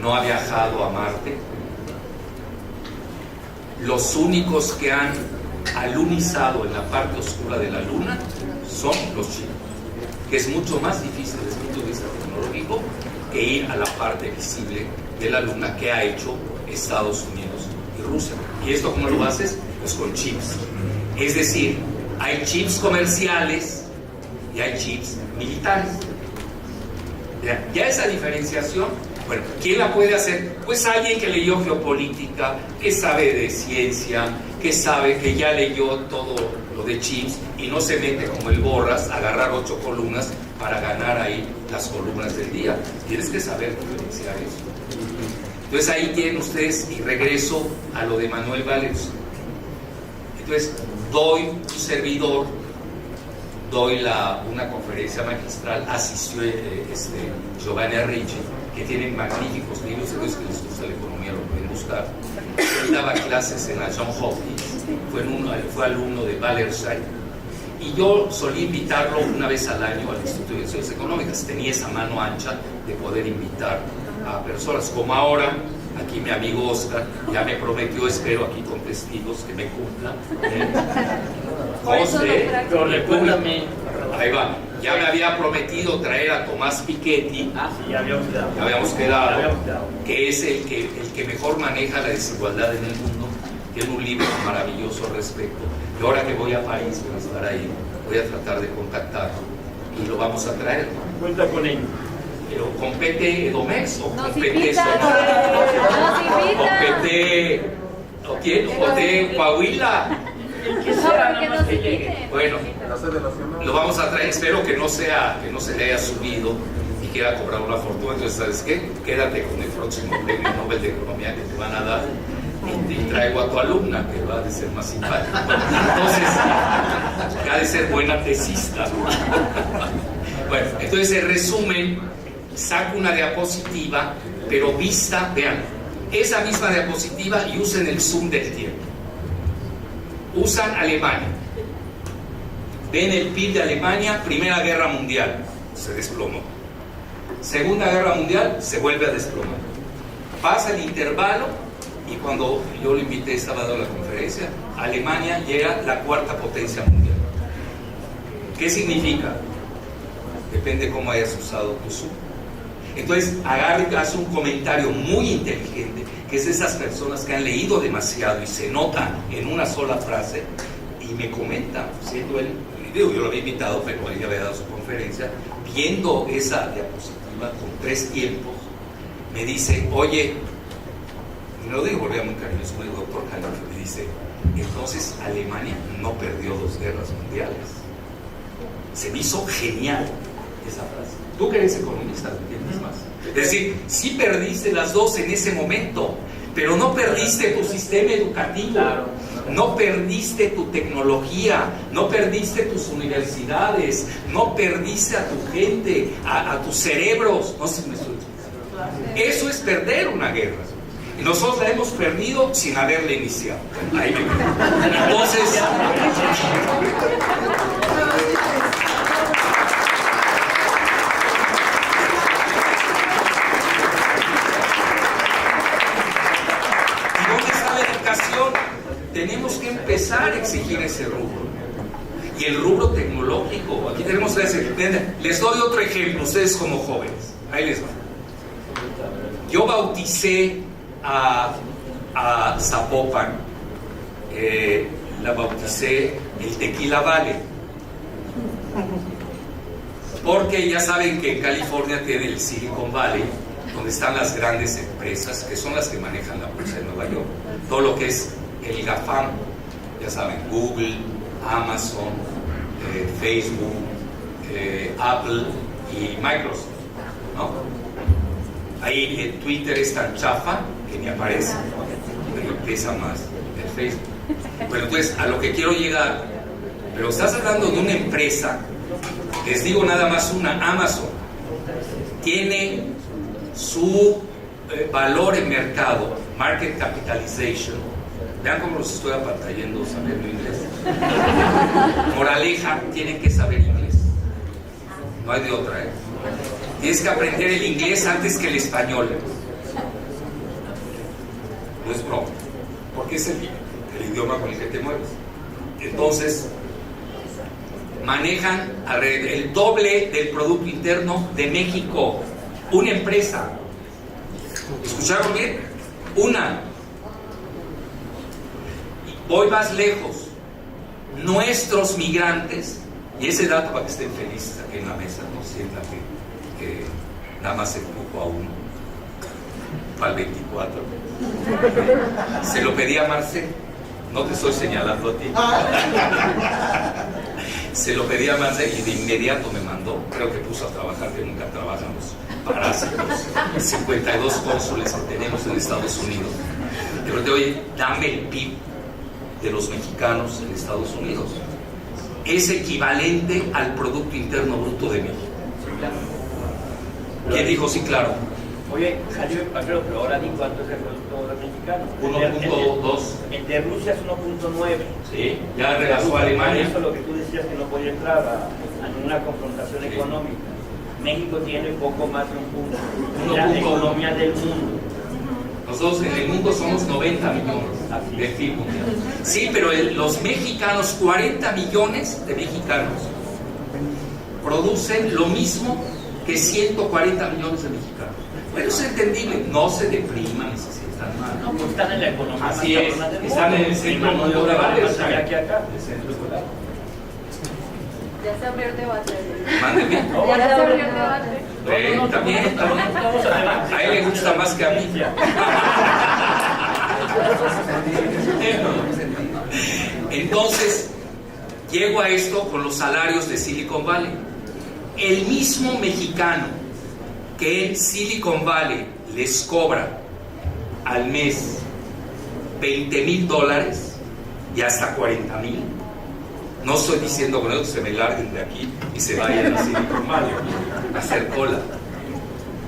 no ha viajado a Marte. Los únicos que han alunizado en la parte oscura de la Luna son los chinos, que es mucho más difícil desde el punto de vista tecnológico que ir a la parte visible de la Luna, que ha hecho Estados Unidos y Rusia. ¿Y esto cómo lo haces? Pues con chips. Es decir, hay chips comerciales y hay chips militares. Ya esa diferenciación, Bueno, ¿quién la puede hacer? Pues alguien que leyó geopolítica, que sabe de ciencia, que sabe que ya leyó todo lo de chips y no se mete como el Borras a agarrar 8 columnas para ganar ahí las columnas del día. Tienes que saber diferenciar eso. Entonces ahí tienen ustedes, y regreso a lo de Manuel Valles. Entonces doy un servidor, doy una conferencia magistral, asistió Giovanni Arrighi, que tiene magníficos libros, los que les gusta la economía lo pueden buscar. Él daba clases en la Johns Hopkins, fue alumno de Wallerstein, y yo solía invitarlo una vez al año al Instituto de Ciencias Económicas. Tenía esa mano ancha de poder invitar a personas, como ahora, aquí mi amigo Oscar ya me prometió, espero aquí con testigos que me cumplan. Pero recuérdame. Ahí va. Ya me había prometido traer a Tomás Piketty. Sí, ya habíamos quedado. Que es el que mejor maneja la desigualdad en el mundo. Tiene un libro maravilloso al respecto. Y ahora que voy a París, voy a estar ahí, voy a tratar de contactarlo y lo vamos a traer. Cuenta con él. Pero compete Edomex o Nos compete invita, nos invita. compete Coahuila. El que sea, nada que más nos que llegue. inviten. Bueno, lo vamos a traer. Espero que no se le haya subido y quiera cobrar una fortuna. Entonces, ¿sabes qué? Quédate con el próximo premio Nobel de Economía que te van a dar y traigo a tu alumna, que va a ser más simpática. Entonces, ha de ser buena tesista. Bueno, entonces en resumen, saco una diapositiva, pero vista, vean, esa misma diapositiva y usen el zoom del tiempo. Usan Alemania. Ven el PIB de Alemania, Primera Guerra Mundial, se desplomó. Segunda Guerra Mundial, se vuelve a desplomar. Pasa el intervalo y cuando yo lo invité, estaba dando la conferencia, Alemania llega a la 4ª potencia mundial. ¿Qué significa? Depende cómo hayas usado tu Zoom. Entonces, agarra y hace un comentario muy inteligente, que es de esas personas que han leído demasiado y se nota en una sola frase, y me comenta, siendo él, yo lo había invitado, pero él ya había dado su conferencia, viendo esa diapositiva con 3 tiempos, me dice, oye, y me lo digo, volvía muy cariñoso, me dijo, doctor Calife, me dice, entonces Alemania no perdió 2 guerras mundiales. Se me hizo genial esa frase. Tú que eres economista, ¿me entiendes más? Es decir, sí perdiste las 2 en ese momento, pero no perdiste tu sistema educativo, no perdiste tu tecnología, no perdiste tus universidades, no perdiste a tu gente, a tus cerebros. No sé si me estoy explicando. Eso es perder una guerra. Y nosotros la hemos perdido sin haberla iniciado. Ahí me quedo. Entonces, tenemos que empezar a exigir ese rubro. Y el rubro tecnológico, aquí tenemos les doy otro ejemplo, ustedes como jóvenes, ahí les va. Yo bauticé a Zapopan, la bauticé el Tequila Valley, porque ya saben que en California tiene el Silicon Valley, donde están las grandes empresas, que son las que manejan la bolsa de Nueva York, todo lo que es el GAFAM, ya saben, Google, Amazon, Facebook, Apple y Microsoft, ¿no? Ahí el Twitter es tan chafa que ni aparece, pero pesa más el Facebook. Bueno, entonces, a lo que quiero llegar, pero estás hablando de una empresa, les digo nada más una, Amazon, tiene su valor en mercado, market capitalization. Vean cómo los estoy apantallando sabiendo inglés. Moraleja, tienen que saber inglés. No hay de otra, ¿eh? Tienes que aprender el inglés antes que el español. No es broma, porque es el idioma con el que te mueves. Entonces, manejan el doble del Producto Interno de México. Una empresa. ¿Escucharon bien? Una. Voy más lejos. Nuestros migrantes, y ese dato para que estén felices aquí en la mesa, no sientan que nada más empujo a uno. para el 24. Se lo pedí a Marcel, no te estoy señalando a ti. Se lo pedí a Marcel y de inmediato me mandó, creo que puso a trabajar, que nunca trabajamos, parásitos, 52 cónsules que tenemos en Estados Unidos. De repente, oye, dame el PIB de los mexicanos en Estados Unidos. Es equivalente al Producto Interno Bruto de México. ¿Quién dijo sí, claro? Oye, salió pero ahora ni cuánto es el producto mexicano. 1.2. El de Rusia es 1.9. Sí, ya rebasó a Alemania. Eso es lo que tú decías, que no podía entrar a una confrontación económica. México tiene poco más de un punto. La economía del mundo. Nosotros en el mundo somos 90 millones de PIB mundial. Sí, pero los mexicanos, 40 millones de mexicanos, producen lo mismo que 140 millones de mexicanos. Bueno, es entendible, no se depriman ni se sientan mal. No, pues están en la economía. Así es, están en el centro mundo de más valores. allá que acá. El centro escolar. Ya se abrió el debate. Mándeme. Ya se abrió el debate. También. A él le gusta más que a mí. Entonces, llego a esto con los salarios de Silicon Valley. El mismo mexicano que en Silicon Valley les cobra al mes $20,000 y hasta $40,000. No estoy diciendo con eso que se me larguen de aquí y se vayan a Silicon Valley a hacer cola.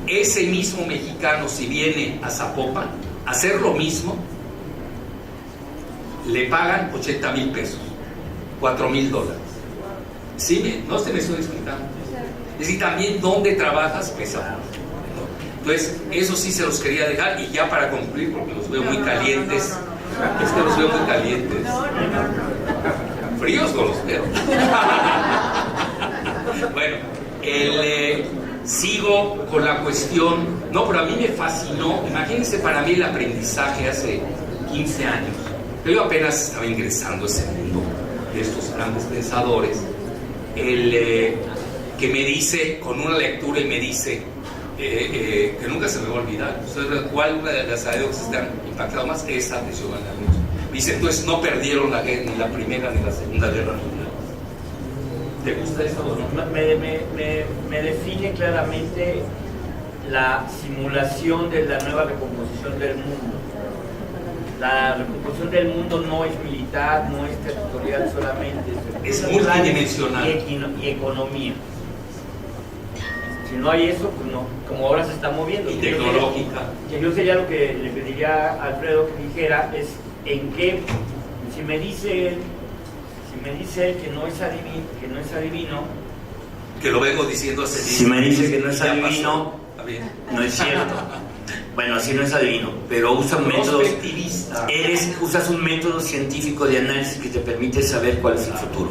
Ese mismo mexicano, si viene a Zapopan a hacer lo mismo, le pagan 80,000 pesos, $4,000. ¿Sí? No se me estoy explicando. Es decir, también donde trabajas pesa. Entonces, eso sí se los quería dejar. Y ya para concluir, porque los veo muy calientes. Es que los veo muy calientes. Fríos no los veo. Bueno, sigo con la cuestión. No, pero a mí me fascinó. Imagínense para mí el aprendizaje hace 15 años. Yo apenas estaba ingresando a ese mundo de estos grandes pensadores. Que me dice, con una lectura, y me dice que nunca se me va a olvidar. ¿Cuál de las anécdotas están impactadas más? Esta atención a la luz. Dice, entonces no perdieron la guerra, ni la primera ni la segunda guerra mundial. ¿Te gusta esto o no? Me define claramente la simulación de la nueva recomposición del mundo. La recomposición del mundo no es militar, no es territorial solamente, es multidimensional y economía. Si no hay eso, pues no, como ahora se está moviendo. Y tecnológica. Yo sería lo que le pediría a Alfredo que dijera es en qué, si me dice que no es adivino, que lo vengo diciendo hace días. Si me dice que no es adivino, no es cierto. Bueno, así no es adivino, pero usa métodos. Usas un método científico de análisis que te permite saber cuál es el futuro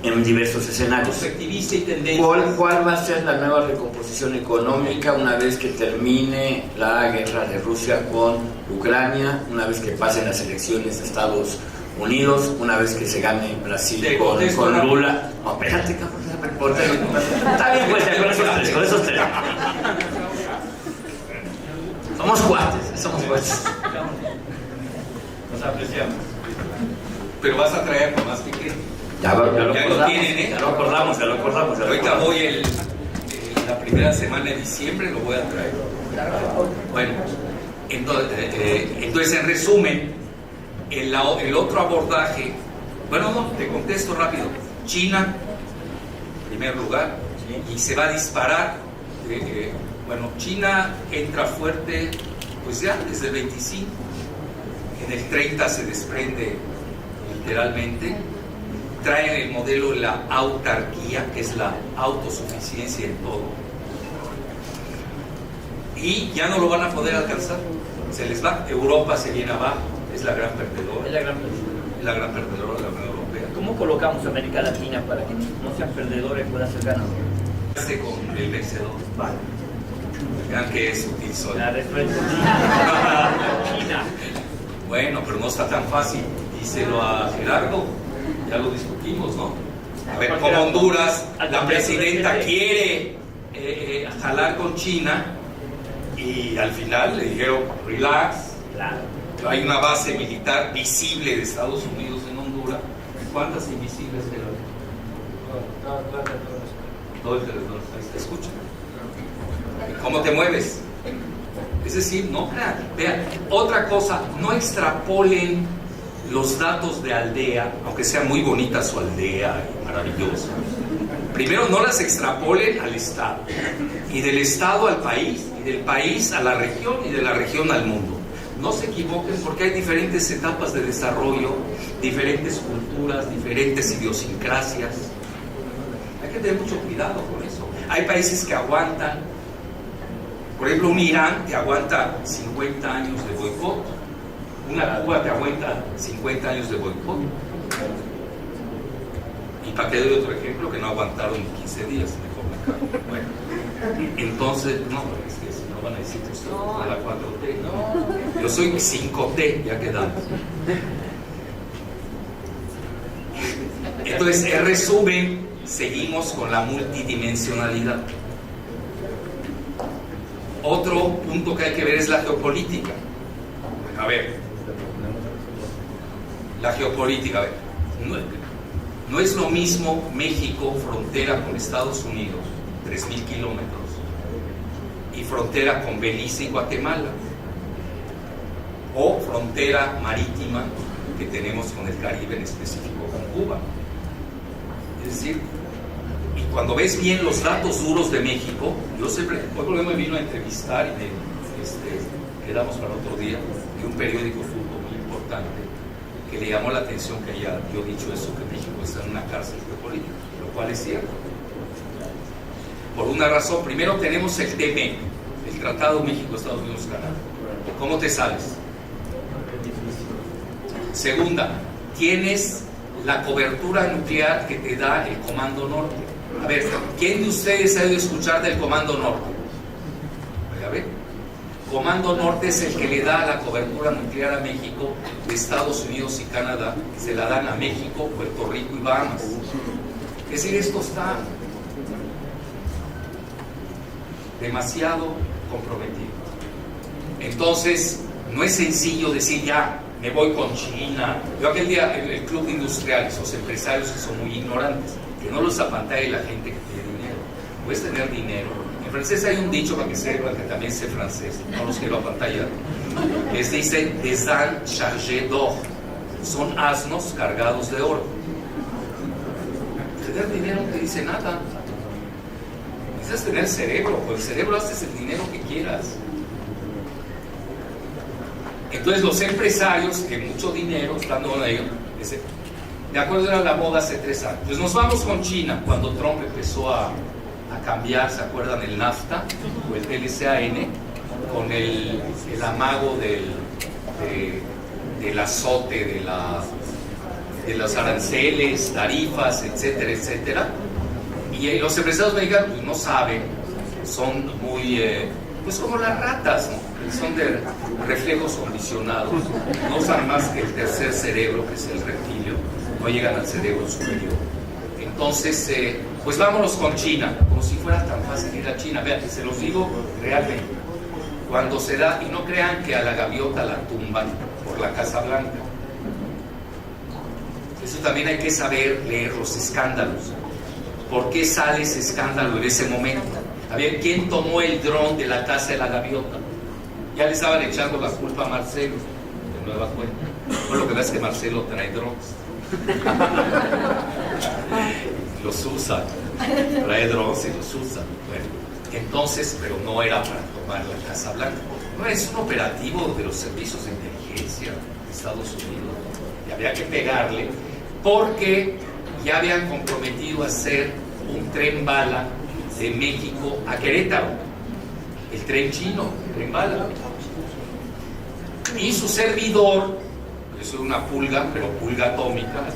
en diversos escenarios. Prospectivista y tendencia. ¿Cuál va a ser la nueva recomposición económica una vez que termine la guerra de Rusia con Ucrania, una vez que pasen las elecciones de Estados Unidos, una vez que se gane Brasil con Lula? No, espérate, cabrón. Está bien, pues ya con esos tres. Somos cuates. nos apreciamos. Pero vas a traer más que qué. Ya lo tienen, ¿eh? Ya lo acordamos. Ahorita voy la primera semana de diciembre, lo voy a traer. Bueno, entonces en resumen, el otro abordaje, bueno, no, te contesto rápido. China, en primer lugar, y se va a disparar. Bueno, China entra fuerte, pues ya desde el 25, en el 30 se desprende literalmente. Traen el modelo de la autarquía, que es la autosuficiencia en todo, y ya no lo van a poder alcanzar, se les va. Europa se viene abajo, es la gran perdedora. Es la gran perdedora de la Unión Europea. ¿Cómo colocamos a América Latina para que no sean perdedores y puedan ser ganadores? Con el vencedor. Vale. Vean que es útil soy. La respuesta es China. Bueno, pero no está tan fácil. Díselo a Gerardo. Ya lo discutimos, ¿no? A ver, como Honduras, la presidenta quiere jalar con China, Y al final le dijeron, relax, Claro. hay una base militar visible de Estados Unidos en Honduras. ¿Cuántas invisibles quedan? Todo el territorio. ¿Te escucha? ¿Cómo te mueves? Es decir, no crean. Vean, otra cosa, no extrapolen los datos de aldea, aunque sea muy bonita su aldea y maravillosa. Primero, no las extrapolen al Estado, y del Estado al país, y del país a la región, y de la región al mundo. No se equivoquen, porque hay diferentes etapas de desarrollo, diferentes culturas, diferentes idiosincrasias. Hay que tener mucho cuidado con eso. Hay países que aguantan, por ejemplo, un Irán que aguanta 50 años de boicot, una Cuba que aguanta 50 años de boicot. Y para que doy otro ejemplo, que no aguantaron 15 días, mejor me callo. Bueno, entonces, no, es que si no van a decir que usted es la 4T, no. Yo soy 5T, ya quedamos. Entonces, en resumen, seguimos con la multidimensionalidad. Otro punto que hay que ver es la geopolítica. A ver, la geopolítica, a ver, no es lo mismo México, frontera con Estados Unidos, 3.000 kilómetros, y frontera con Belice y Guatemala, o frontera marítima que tenemos con el Caribe, en específico con Cuba. Es decir, y cuando ves bien los datos duros de México, yo siempre, hoy me vino a entrevistar y quedamos para otro día, de un periódico fútbol muy importante, que le llamó la atención que haya yo dicho eso, que México está en una cárcel geopolítica, lo cual es cierto. Por una razón, primero tenemos el TME, el Tratado México-Estados Unidos-Canadá. ¿Cómo te sales? Segunda, tienes la cobertura nuclear que te da el Comando Norte. A ver, ¿quién de ustedes ha oído escuchar del Comando Norte? A ver, Comando Norte es el que le da la cobertura nuclear a México, de Estados Unidos y Canadá, se la dan a México, Puerto Rico y Bahamas. Es decir, esto está demasiado comprometido. Entonces, no es sencillo decir ya, me voy con China. Yo aquel día, el club de industriales, los empresarios que son muy ignorantes, que no los apantalle la gente que tiene dinero. Puedes tener dinero. En francés hay un dicho, para que sepan, que también sé francés, no los quiero apantallar, que dice des ânes chargés d'or, son asnos cargados de oro. Tener dinero no te dice nada. Necesitas tener cerebro, con el cerebro haces el dinero que quieras. Entonces los empresarios, que mucho dinero están con ellos, dicen, de acuerdo, era la moda hace 3 años, pues nos vamos con China. Cuando Trump empezó a cambiar, ¿se acuerdan? El NAFTA o el LCAN, con el amago del azote, de los aranceles, tarifas, etcétera, etcétera. Y los empresarios mexicanos pues no saben, son muy, pues como las ratas, ¿no? Son de reflejos condicionados, no usan más que el tercer cerebro, que es el reptilio, no llegan al cerebro superior. Entonces, pues vámonos con China, como si fuera tan fácil ir a China. Vean, se los digo realmente, cuando se da, y no crean que a la gaviota la tumban por la Casa Blanca. Eso también hay que saber leer los escándalos. ¿Por qué sale ese escándalo en ese momento? A ver, ¿quién tomó el dron de la Casa de la Gaviota? Ya le estaban echando la culpa a Marcelo, de nueva cuenta. Bueno, lo que pasa es que Marcelo trae drones. Los usa, trae drones y los usa. Bueno, entonces, pero no era para tomar la Casa Blanca. No, es un operativo de los servicios de inteligencia de Estados Unidos. Y había que pegarle, porque ya habían comprometido a hacer un tren bala de México a Querétaro, el tren chino, el tren bala. Y su servidor, yo soy una pulga, pero pulga atómica,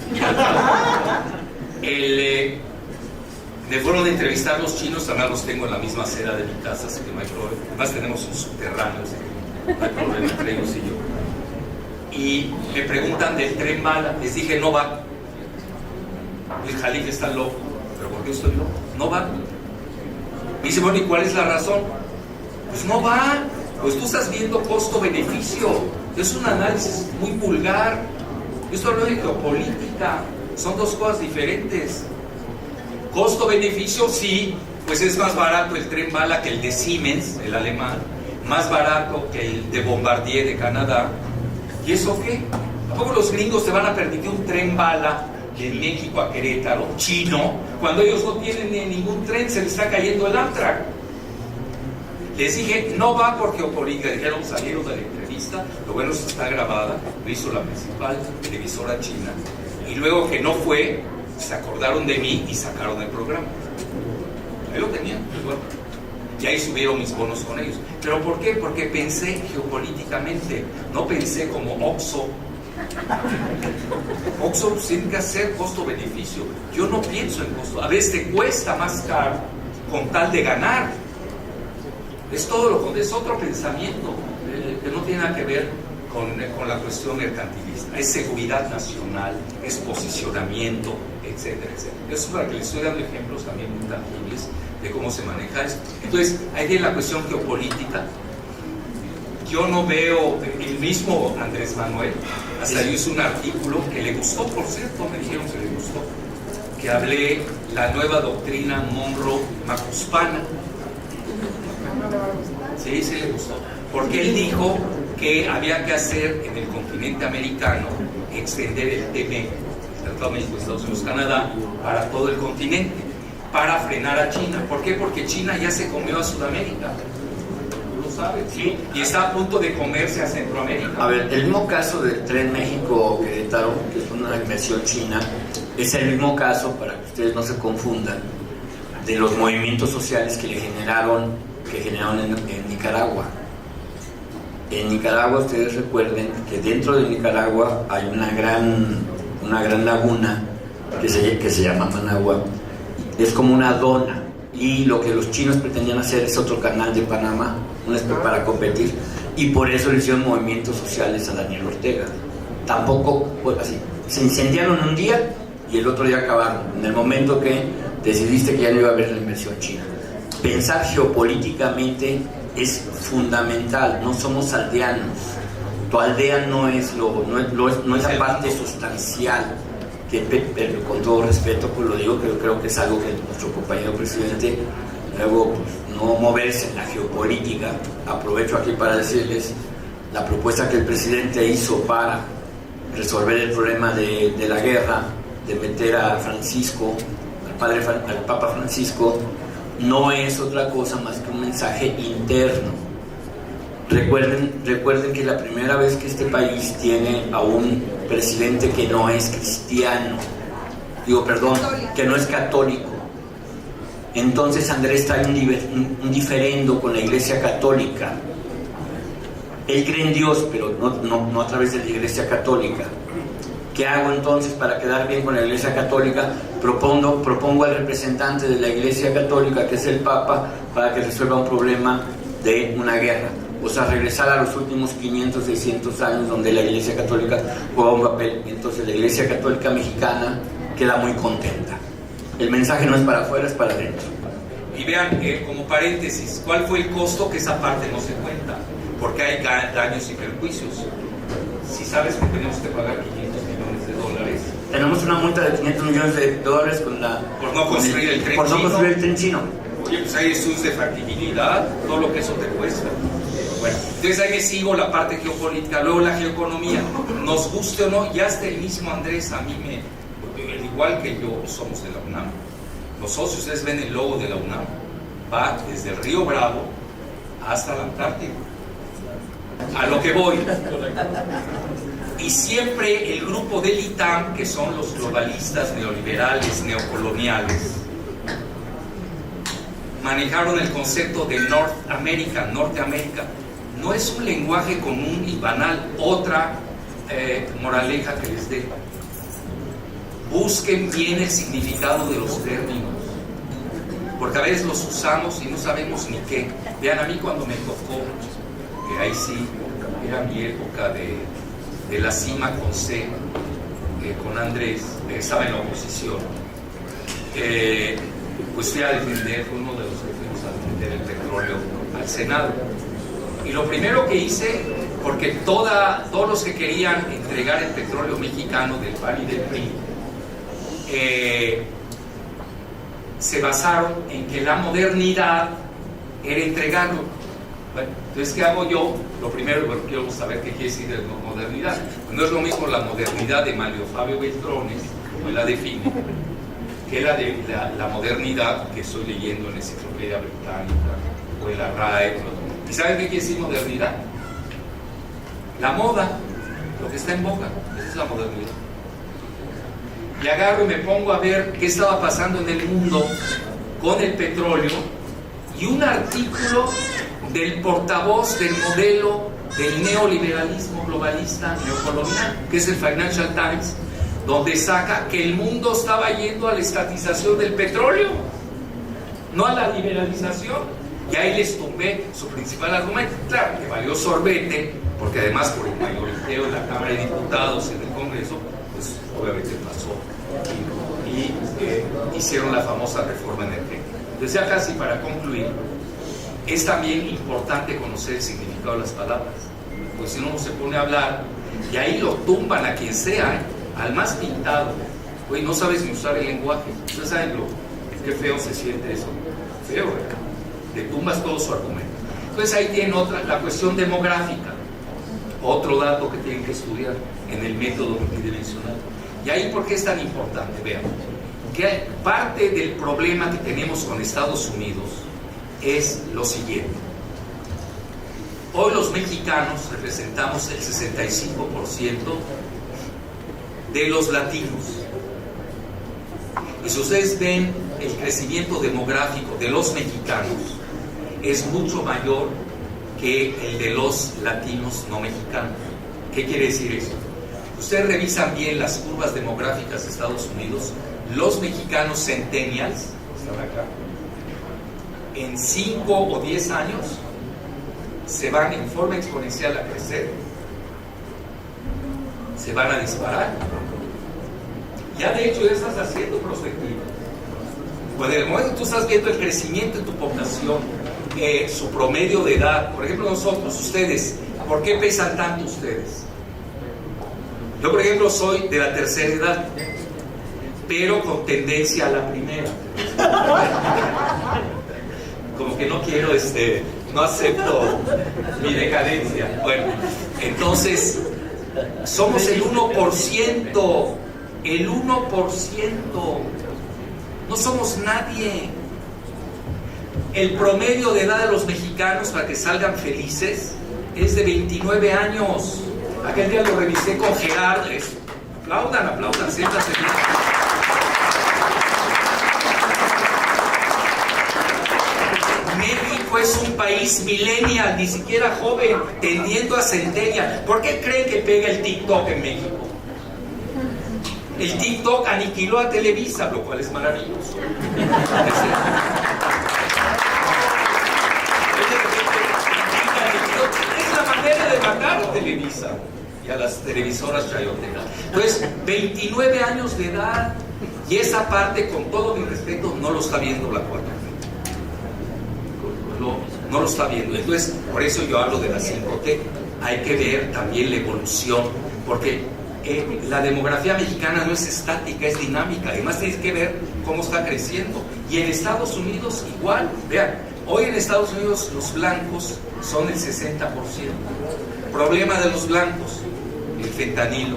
me fueron a entrevistar los chinos, además los tengo en la misma acera de mi casa, así que no hay problema. Además tenemos un subterráneo, así que no hay problema entre ellos y yo. Y me preguntan del tren bala, les dije no va. El Jalife está loco. ¿Pero por qué estoy loco? No va. Me dice, bueno, ¿y cuál es la razón? Pues no va, pues tú estás viendo costo-beneficio, es un análisis muy vulgar. Yo estoy hablando de geopolítica, son dos cosas diferentes. Costo-beneficio, sí, pues es más barato el tren bala que el de Siemens, el alemán, más barato que el de Bombardier de Canadá. ¿Y eso qué? ¿A poco los gringos te van a permitir un tren bala de México a Querétaro, chino, cuando ellos no tienen ni ningún tren, se les está cayendo el Amtrak? Les dije, no va por geopolítica. Dijeron, salieron de la entrevista, lo bueno es que está grabada, lo hizo la principal televisora china, y luego que no fue, se acordaron de mí y sacaron el programa. Ahí lo tenían, pues bueno. Y ahí subieron mis bonos con ellos. ¿Pero por qué? Porque pensé geopolíticamente, no pensé como Oxxo. Oxxo tiene que hacer costo-beneficio. Yo no pienso en costo. A veces te cuesta más caro con tal de ganar. Es todo lo es otro pensamiento que no tiene nada que ver con la cuestión mercantilista. Es seguridad nacional, es posicionamiento, etcétera, etcétera. Eso es para que les estoy dando ejemplos también muy tangibles de cómo se maneja esto. Entonces, ahí viene la cuestión geopolítica. Yo no veo, el mismo Andrés Manuel, hasta yo hice un artículo que le gustó, por cierto, me dijeron que le gustó, que hablé la nueva doctrina Monroe-Macuspana. Sí, sí le gustó. Porque él dijo que había que hacer en el continente americano, extender el TME, el Tratado México, Estados Unidos, Canadá, para todo el continente, para frenar a China. ¿Por qué? Porque China ya se comió a Sudamérica. Tú lo sabes, ¿sí? Y está a punto de comerse a Centroamérica. A ver, el mismo caso del tren México-Querétaro, que es una inversión china, es el mismo caso, para que ustedes no se confundan, de los movimientos sociales que generaron en Nicaragua. En Nicaragua, ustedes recuerden que dentro de Nicaragua hay una gran laguna que se llama Managua. Es como una dona, y lo que los chinos pretendían hacer es otro canal de Panamá, para competir, y por eso le hicieron movimientos sociales a Daniel Ortega. Tampoco fue así, se incendiaron un día y el otro día acabaron, en el momento que decidiste que ya no iba a haber la inversión china. Pensar geopolíticamente es fundamental, no somos aldeanos. Tu aldea no es la parte sustancial, pero con todo respeto pues lo digo, pero creo que es algo que nuestro compañero presidente, luego pues, no moverse en la geopolítica. Aprovecho aquí para decirles la propuesta que el presidente hizo para resolver el problema de la guerra, de meter a Francisco, al Papa Francisco, no es otra cosa más que un mensaje interno. Recuerden que es la primera vez que este país tiene a un presidente que no es cristiano, que no es católico. Entonces Andrés trae un diferendo con la Iglesia Católica. Él cree en Dios, pero no a través de la Iglesia Católica. ¿Qué hago entonces para quedar bien con la Iglesia Católica? Propongo al representante de la Iglesia Católica, que es el Papa, para que resuelva un problema de una guerra. O sea, regresar a los últimos 500, 600 años donde la Iglesia Católica juega un papel. Entonces la Iglesia Católica mexicana queda muy contenta. El mensaje no es para afuera, es para adentro. Y vean, como paréntesis, ¿cuál fue el costo? Que esa parte no se cuenta, porque hay daños y perjuicios. Si sabes que tenemos que pagar $500 millones. Tenemos una multa de $500 millones por no construir el tren chino. Oye, pues hay estudios de factibilidad, todo lo que eso te cuesta. Bueno, entonces ahí me sigo la parte geopolítica, luego la geoeconomía. Nos guste o no, ya hasta el mismo Andrés, a mí igual que yo, somos de la UNAM. Los socios, ustedes ven el logo de la UNAM, va desde el Río Bravo hasta la Antártida. A lo que voy. Y siempre el grupo del ITAM, que son los globalistas, neoliberales, neocoloniales, manejaron el concepto de Norteamérica. No es un lenguaje común y banal. Otra moraleja que les dejo: busquen bien el significado de los términos, porque a veces los usamos y no sabemos ni qué. Vean, a mí cuando me tocó, que ahí sí era mi época de la cima con C, con Andrés, estaba en la oposición, pues fui a defender, fue uno de los que fuimos a defender el petróleo al Senado. Y lo primero que hice, porque todos los que querían entregar el petróleo mexicano del PAN y del PRI, se basaron en que la modernidad era entregarlo. Bueno, entonces, ¿qué hago yo? Lo primero, bueno, quiero saber qué quiere decir de modernidad. No es lo mismo la modernidad de Mario Fabio Beltrones, como él la define, que la de la modernidad que estoy leyendo en la Enciclopedia Británica o en la RAE. ¿Y saben qué quiere decir modernidad? La moda, lo que está en boga, esa es la modernidad. Y agarro y me pongo a ver qué estaba pasando en el mundo con el petróleo, y un artículo del portavoz del modelo del neoliberalismo globalista neocolonial, que es el Financial Times, donde saca que el mundo estaba yendo a la estatización del petróleo, no a la liberalización. Y ahí les tumbé su principal argumento. Claro, que valió sorbete, porque además por el mayoriteo en la Cámara de Diputados y en el Congreso, pues obviamente pasó. Y hicieron la famosa reforma energética. Entonces, ya casi para concluir, es también importante conocer el significado de las palabras, pues si uno se pone a hablar y ahí lo tumban a quien sea, al más pintado. Oye, no sabes ni usar el lenguaje. Ustedes saben qué feo se siente eso. Feo, ¿verdad? Le tumbas todo su argumento. Entonces ahí tienen otra, la cuestión demográfica, otro dato que tienen que estudiar en el método multidimensional. Y ahí, ¿por qué es tan importante? Vean, que parte del problema que tenemos con Estados Unidos es lo siguiente. Hoy los mexicanos representamos el 65% de los latinos. Y si ustedes ven el crecimiento demográfico de los mexicanos, es mucho mayor que el de los latinos no mexicanos. ¿Qué quiere decir eso? Ustedes revisan bien las curvas demográficas de Estados Unidos, los mexicanos centennials, están acá, en 5 o 10 años se van en forma exponencial a crecer, se van a disparar. Ya de hecho ya estás haciendo perspectiva. Pues en el momento que tú estás viendo el crecimiento de tu población, su promedio de edad, por ejemplo nosotros, ustedes, ¿por qué pesan tanto ustedes? Yo, por ejemplo, soy de la tercera edad, pero con tendencia a la primera. Como que no quiero, no acepto mi decadencia. Bueno, entonces, somos el 1%, el 1%. No somos nadie. El promedio de edad de los mexicanos para que salgan felices es de 29 años. Aquel día lo revisé con Gerardo. Aplaudan, siéntanse bien. México es un país millennial, ni siquiera joven, tendiendo a centennial. ¿Por qué creen que pega el TikTok en México? El TikTok aniquiló a Televisa, lo cual es maravilloso. Es la manera de matar a Televisa y a las televisoras chayotecas. Entonces, 29 años de edad, y esa parte, con todo mi respeto, no lo está viendo la 4T. No lo está viendo. Entonces, por eso yo hablo de la 5T. Hay que ver también la evolución, porque la demografía mexicana no es estática, es dinámica. Además tienes que ver cómo está creciendo. Y en Estados Unidos igual. Vean, hoy en Estados Unidos los blancos son el 60%. Problema de los blancos, el fentanilo.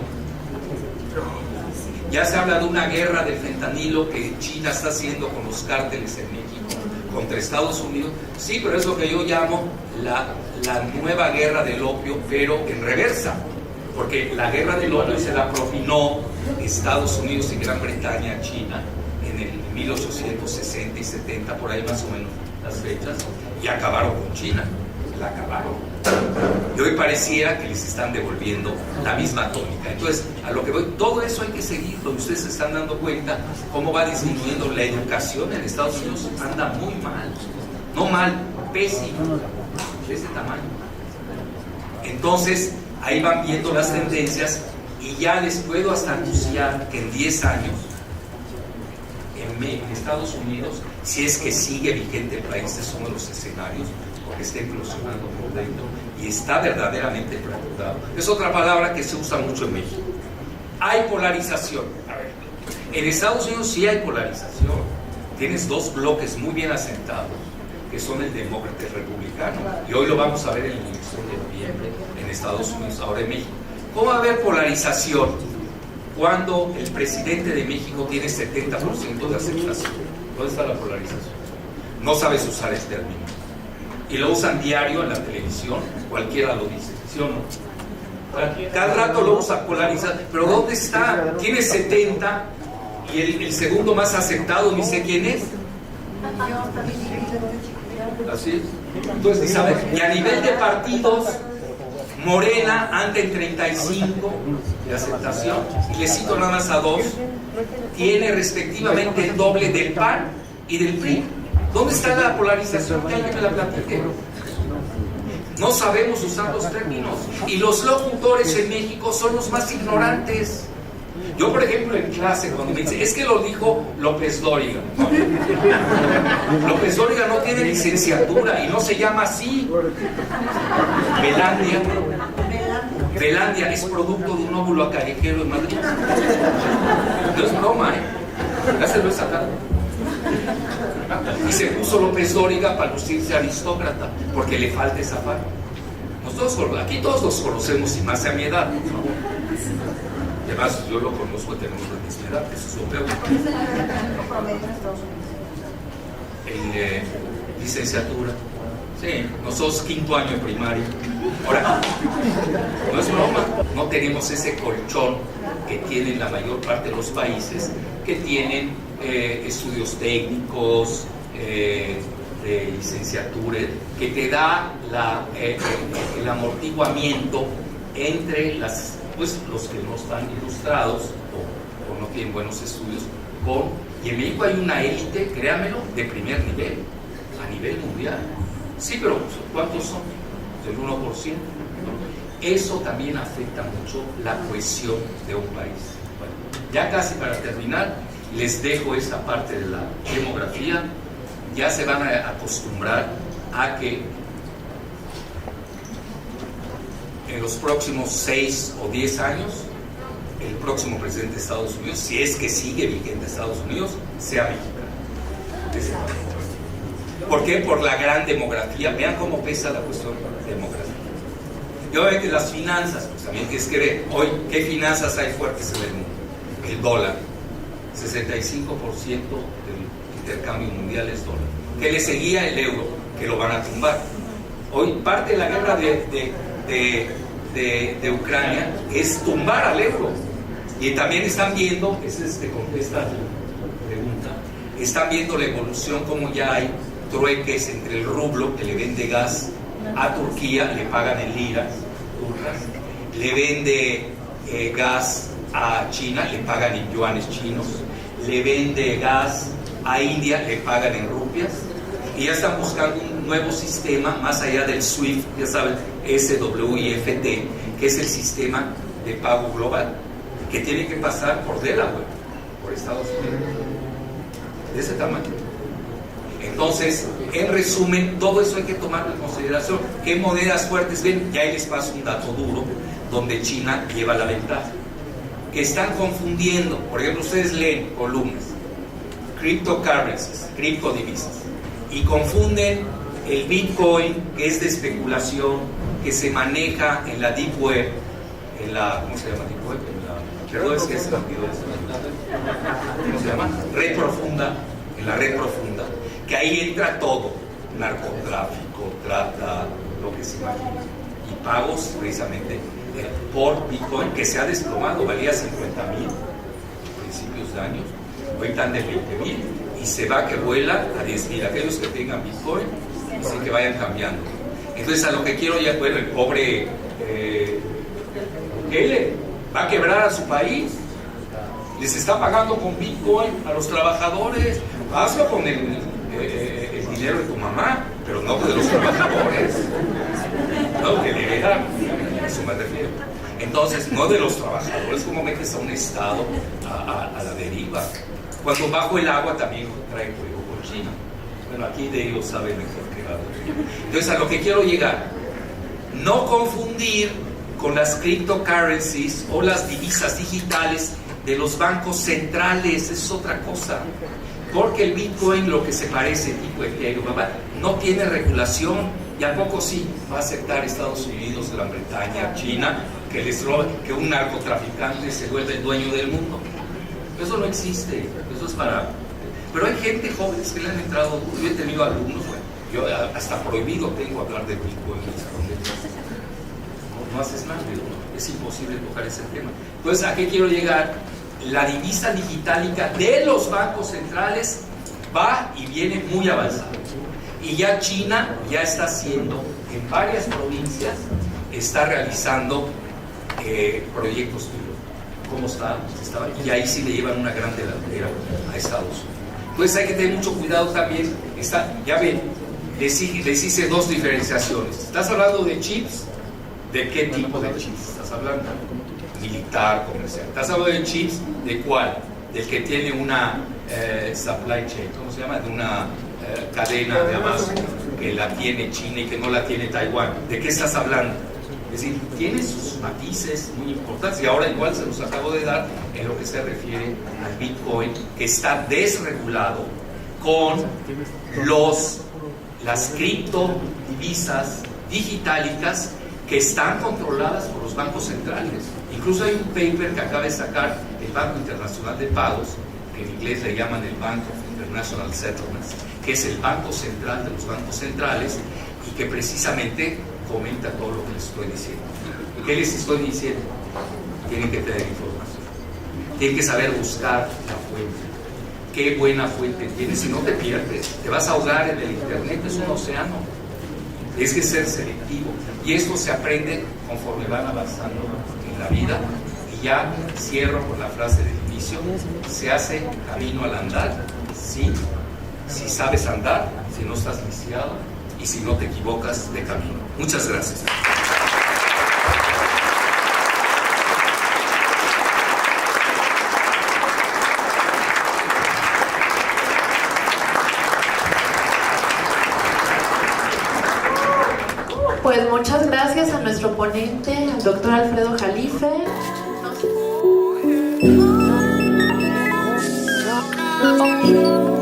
Ya se habla de una guerra del fentanilo que China está haciendo con los cárteles en México contra Estados Unidos. Sí, pero es lo que yo llamo la nueva guerra del opio, pero en reversa. Porque la guerra del opio se la propinó Estados Unidos y Gran Bretaña a China en el 1860 y 70, por ahí más o menos las fechas, y acabaron con China. La acabaron. Y hoy pareciera que les están devolviendo la misma tónica. Entonces, a lo que voy, todo eso hay que seguirlo. Ustedes se están dando cuenta cómo va disminuyendo la educación en Estados Unidos. Anda muy mal. No mal, pésimo. De ese tamaño. Entonces, ahí van viendo las tendencias, y ya les puedo hasta anunciar que en 10 años en Estados Unidos, si es que sigue vigente el país, es uno de los escenarios, porque está implosionando por dentro y está verdaderamente fracturado. Es otra palabra que se usa mucho en México. Hay polarización. A ver, en Estados Unidos sí hay polarización. Tienes dos bloques muy bien asentados, que son el demócrata y el republicano, y hoy lo vamos a ver en la elección de noviembre en Estados Unidos, ahora en México. ¿Cómo va a haber polarización cuando el presidente de México tiene 70% de aceptación? ¿Dónde está la polarización? No sabes usar el término. Y lo usan diario en la televisión, cualquiera lo dice, ¿sí o no? Cada rato lo usa polarizar, pero ¿dónde está? Tiene 70 y el segundo más aceptado, ni sé quién es. Así es. Entonces, ¿sabes? Y a nivel de partidos, Morena anda en 35 de aceptación, y le cito nada más a dos, tiene respectivamente el doble del PAN y del PRI. ¿Dónde está la polarización? Que alguien me la platique. No sabemos usar los términos, y los locutores en México son los más ignorantes. Yo, por ejemplo, en clase, cuando me dicen, es que lo dijo López Dóriga. No. López Dóriga no tiene licenciatura y no se llama así. Velandia es producto de un óvulo callejero en Madrid. No es broma, ya se lo he sacado. Y se puso López Dóriga para lucirse aristócrata, porque le falta esa parte. Nosotros aquí todos los conocemos, y más a mi edad, ¿no? Además, yo lo conozco y tenemos la misma edad, eso es lo peor. Licenciatura. Sí, nosotros 5º año de primaria. Ahora, no es broma, no tenemos ese colchón que tienen la mayor parte de los países, que tienen estudios técnicos, de licenciatura, que te da el amortiguamiento entre los que no están ilustrados o no tienen buenos estudios, y en México hay una élite, créanmelo, de primer nivel, a nivel mundial. Sí, pero ¿cuántos son? El 1%. Eso también afecta mucho la cohesión de un país. Bueno, ya casi para terminar, les dejo esta parte de la demografía. Ya se van a acostumbrar a que en los próximos 6 o 10 años, el próximo presidente de Estados Unidos, si es que sigue vigente Estados Unidos, sea mexicano. ¿Por qué? Por la gran demografía. Vean cómo pesa la cuestión demográfica. Y obviamente las finanzas, pues también tienes que ver, hoy, ¿qué finanzas hay fuertes en el mundo? El dólar. 65% del intercambio mundial es dólar. ¿Qué le seguía? El euro, que lo van a tumbar. Hoy parte de la guerra de Ucrania es tumbar al euro. Y también están viendo, contesta la pregunta, están viendo la evolución, como ya hay trueques entre el rublo, que le vende gas a Turquía, le pagan en liras turcas, le vende gas a China, le pagan en yuanes chinos, le vende gas a India, le pagan en rupias, y ya están buscando un nuevo sistema más allá del SWIFT, ya saben, SWIFT, que es el sistema de pago global, que tiene que pasar por Delaware, por Estados Unidos, de ese tamaño. Entonces, en resumen, todo eso hay que tomarlo en consideración. ¿Qué monedas fuertes ven? Ya ahí les paso un dato duro, donde China lleva la ventaja. Que están confundiendo, por ejemplo, ustedes leen columnas, cryptocurrencies, criptodivisas, y confunden el Bitcoin, que es de especulación, que se maneja en la Deep Web, ¿cómo se llama Deep Web? Perdón, es que es rápido eso. ¿Cómo se llama? Red profunda, en la red profunda, que ahí entra todo, narcotráfico, trata, lo que se imagina, y pagos precisamente por Bitcoin, que se ha desplomado, valía 50,000 a principios de años, hoy están de 20,000, y se va que vuela a 10,000. Aquellos que tengan Bitcoin, así que vayan cambiando. Entonces, a lo que quiero ya, bueno, el pobre Bukele va a quebrar a su país, les está pagando con Bitcoin a los trabajadores. Hazlo con el dinero de tu mamá, pero no de los trabajadores, no, que le heredan, a eso me refiero. Entonces, no de los trabajadores, como metes a un estado a la deriva. Cuando bajo el agua también trae fuego con China. Bueno, aquí de ellos saben mejor que Entonces, a lo que quiero llegar, no confundir con las cryptocurrencies o las divisas digitales de los bancos centrales, es otra cosa. Porque el Bitcoin, lo que se parece, tipo Ethereum, no tiene regulación, y a poco sí va a aceptar Estados Unidos, Gran Bretaña, China, que un narcotraficante se vuelve el dueño del mundo. Eso no existe, eso es para... Pero hay gente joven que le han entrado, yo he tenido alumnos, bueno, yo hasta prohibido tengo hablar de Bitcoin en el salón de clases. No haces nada, es imposible tocar ese tema. Entonces, ¿a qué quiero llegar? La divisa digitálica de los bancos centrales va y viene muy avanzada. Y ya China ya está haciendo, en varias provincias, está realizando proyectos piloto. ¿Cómo está? Y ahí sí le llevan una gran delantera a Estados Unidos. Entonces hay que tener mucho cuidado también. Ya ven, les hice dos diferenciaciones. ¿Estás hablando de chips? ¿De qué tipo de chips estás hablando? Militar, comercial. ¿Estás hablando de chips? ¿De cuál? Del que tiene una supply chain, ¿cómo se llama? De una cadena de abasto que la tiene China y que no la tiene Taiwán. ¿De qué estás hablando? Es decir, tiene sus matices muy importantes, y ahora igual se los acabo de dar en lo que se refiere al Bitcoin, que está desregulado con las criptodivisas digitálicas que están controladas por los bancos centrales. Incluso hay un paper que acaba de sacar el Banco Internacional de Pagos, que en inglés le llaman el Bank of International Settlements, que es el banco central de los bancos centrales, y que precisamente comenta todo lo que les estoy diciendo. ¿Qué les estoy diciendo? Tienen que tener información, tienen que saber buscar la fuente. Qué buena fuente tienes, si no te pierdes, te vas a ahogar en el internet, es un océano. Es que ser selectivo, y esto se aprende conforme van avanzando en la vida. Y ya cierro con la frase del inicio: se hace camino al andar, sí, si sabes andar, si no estás viciado y si no te equivocas de camino. Muchas gracias. Pues muchas gracias a nuestro ponente, al doctor Alfredo Jalife. No.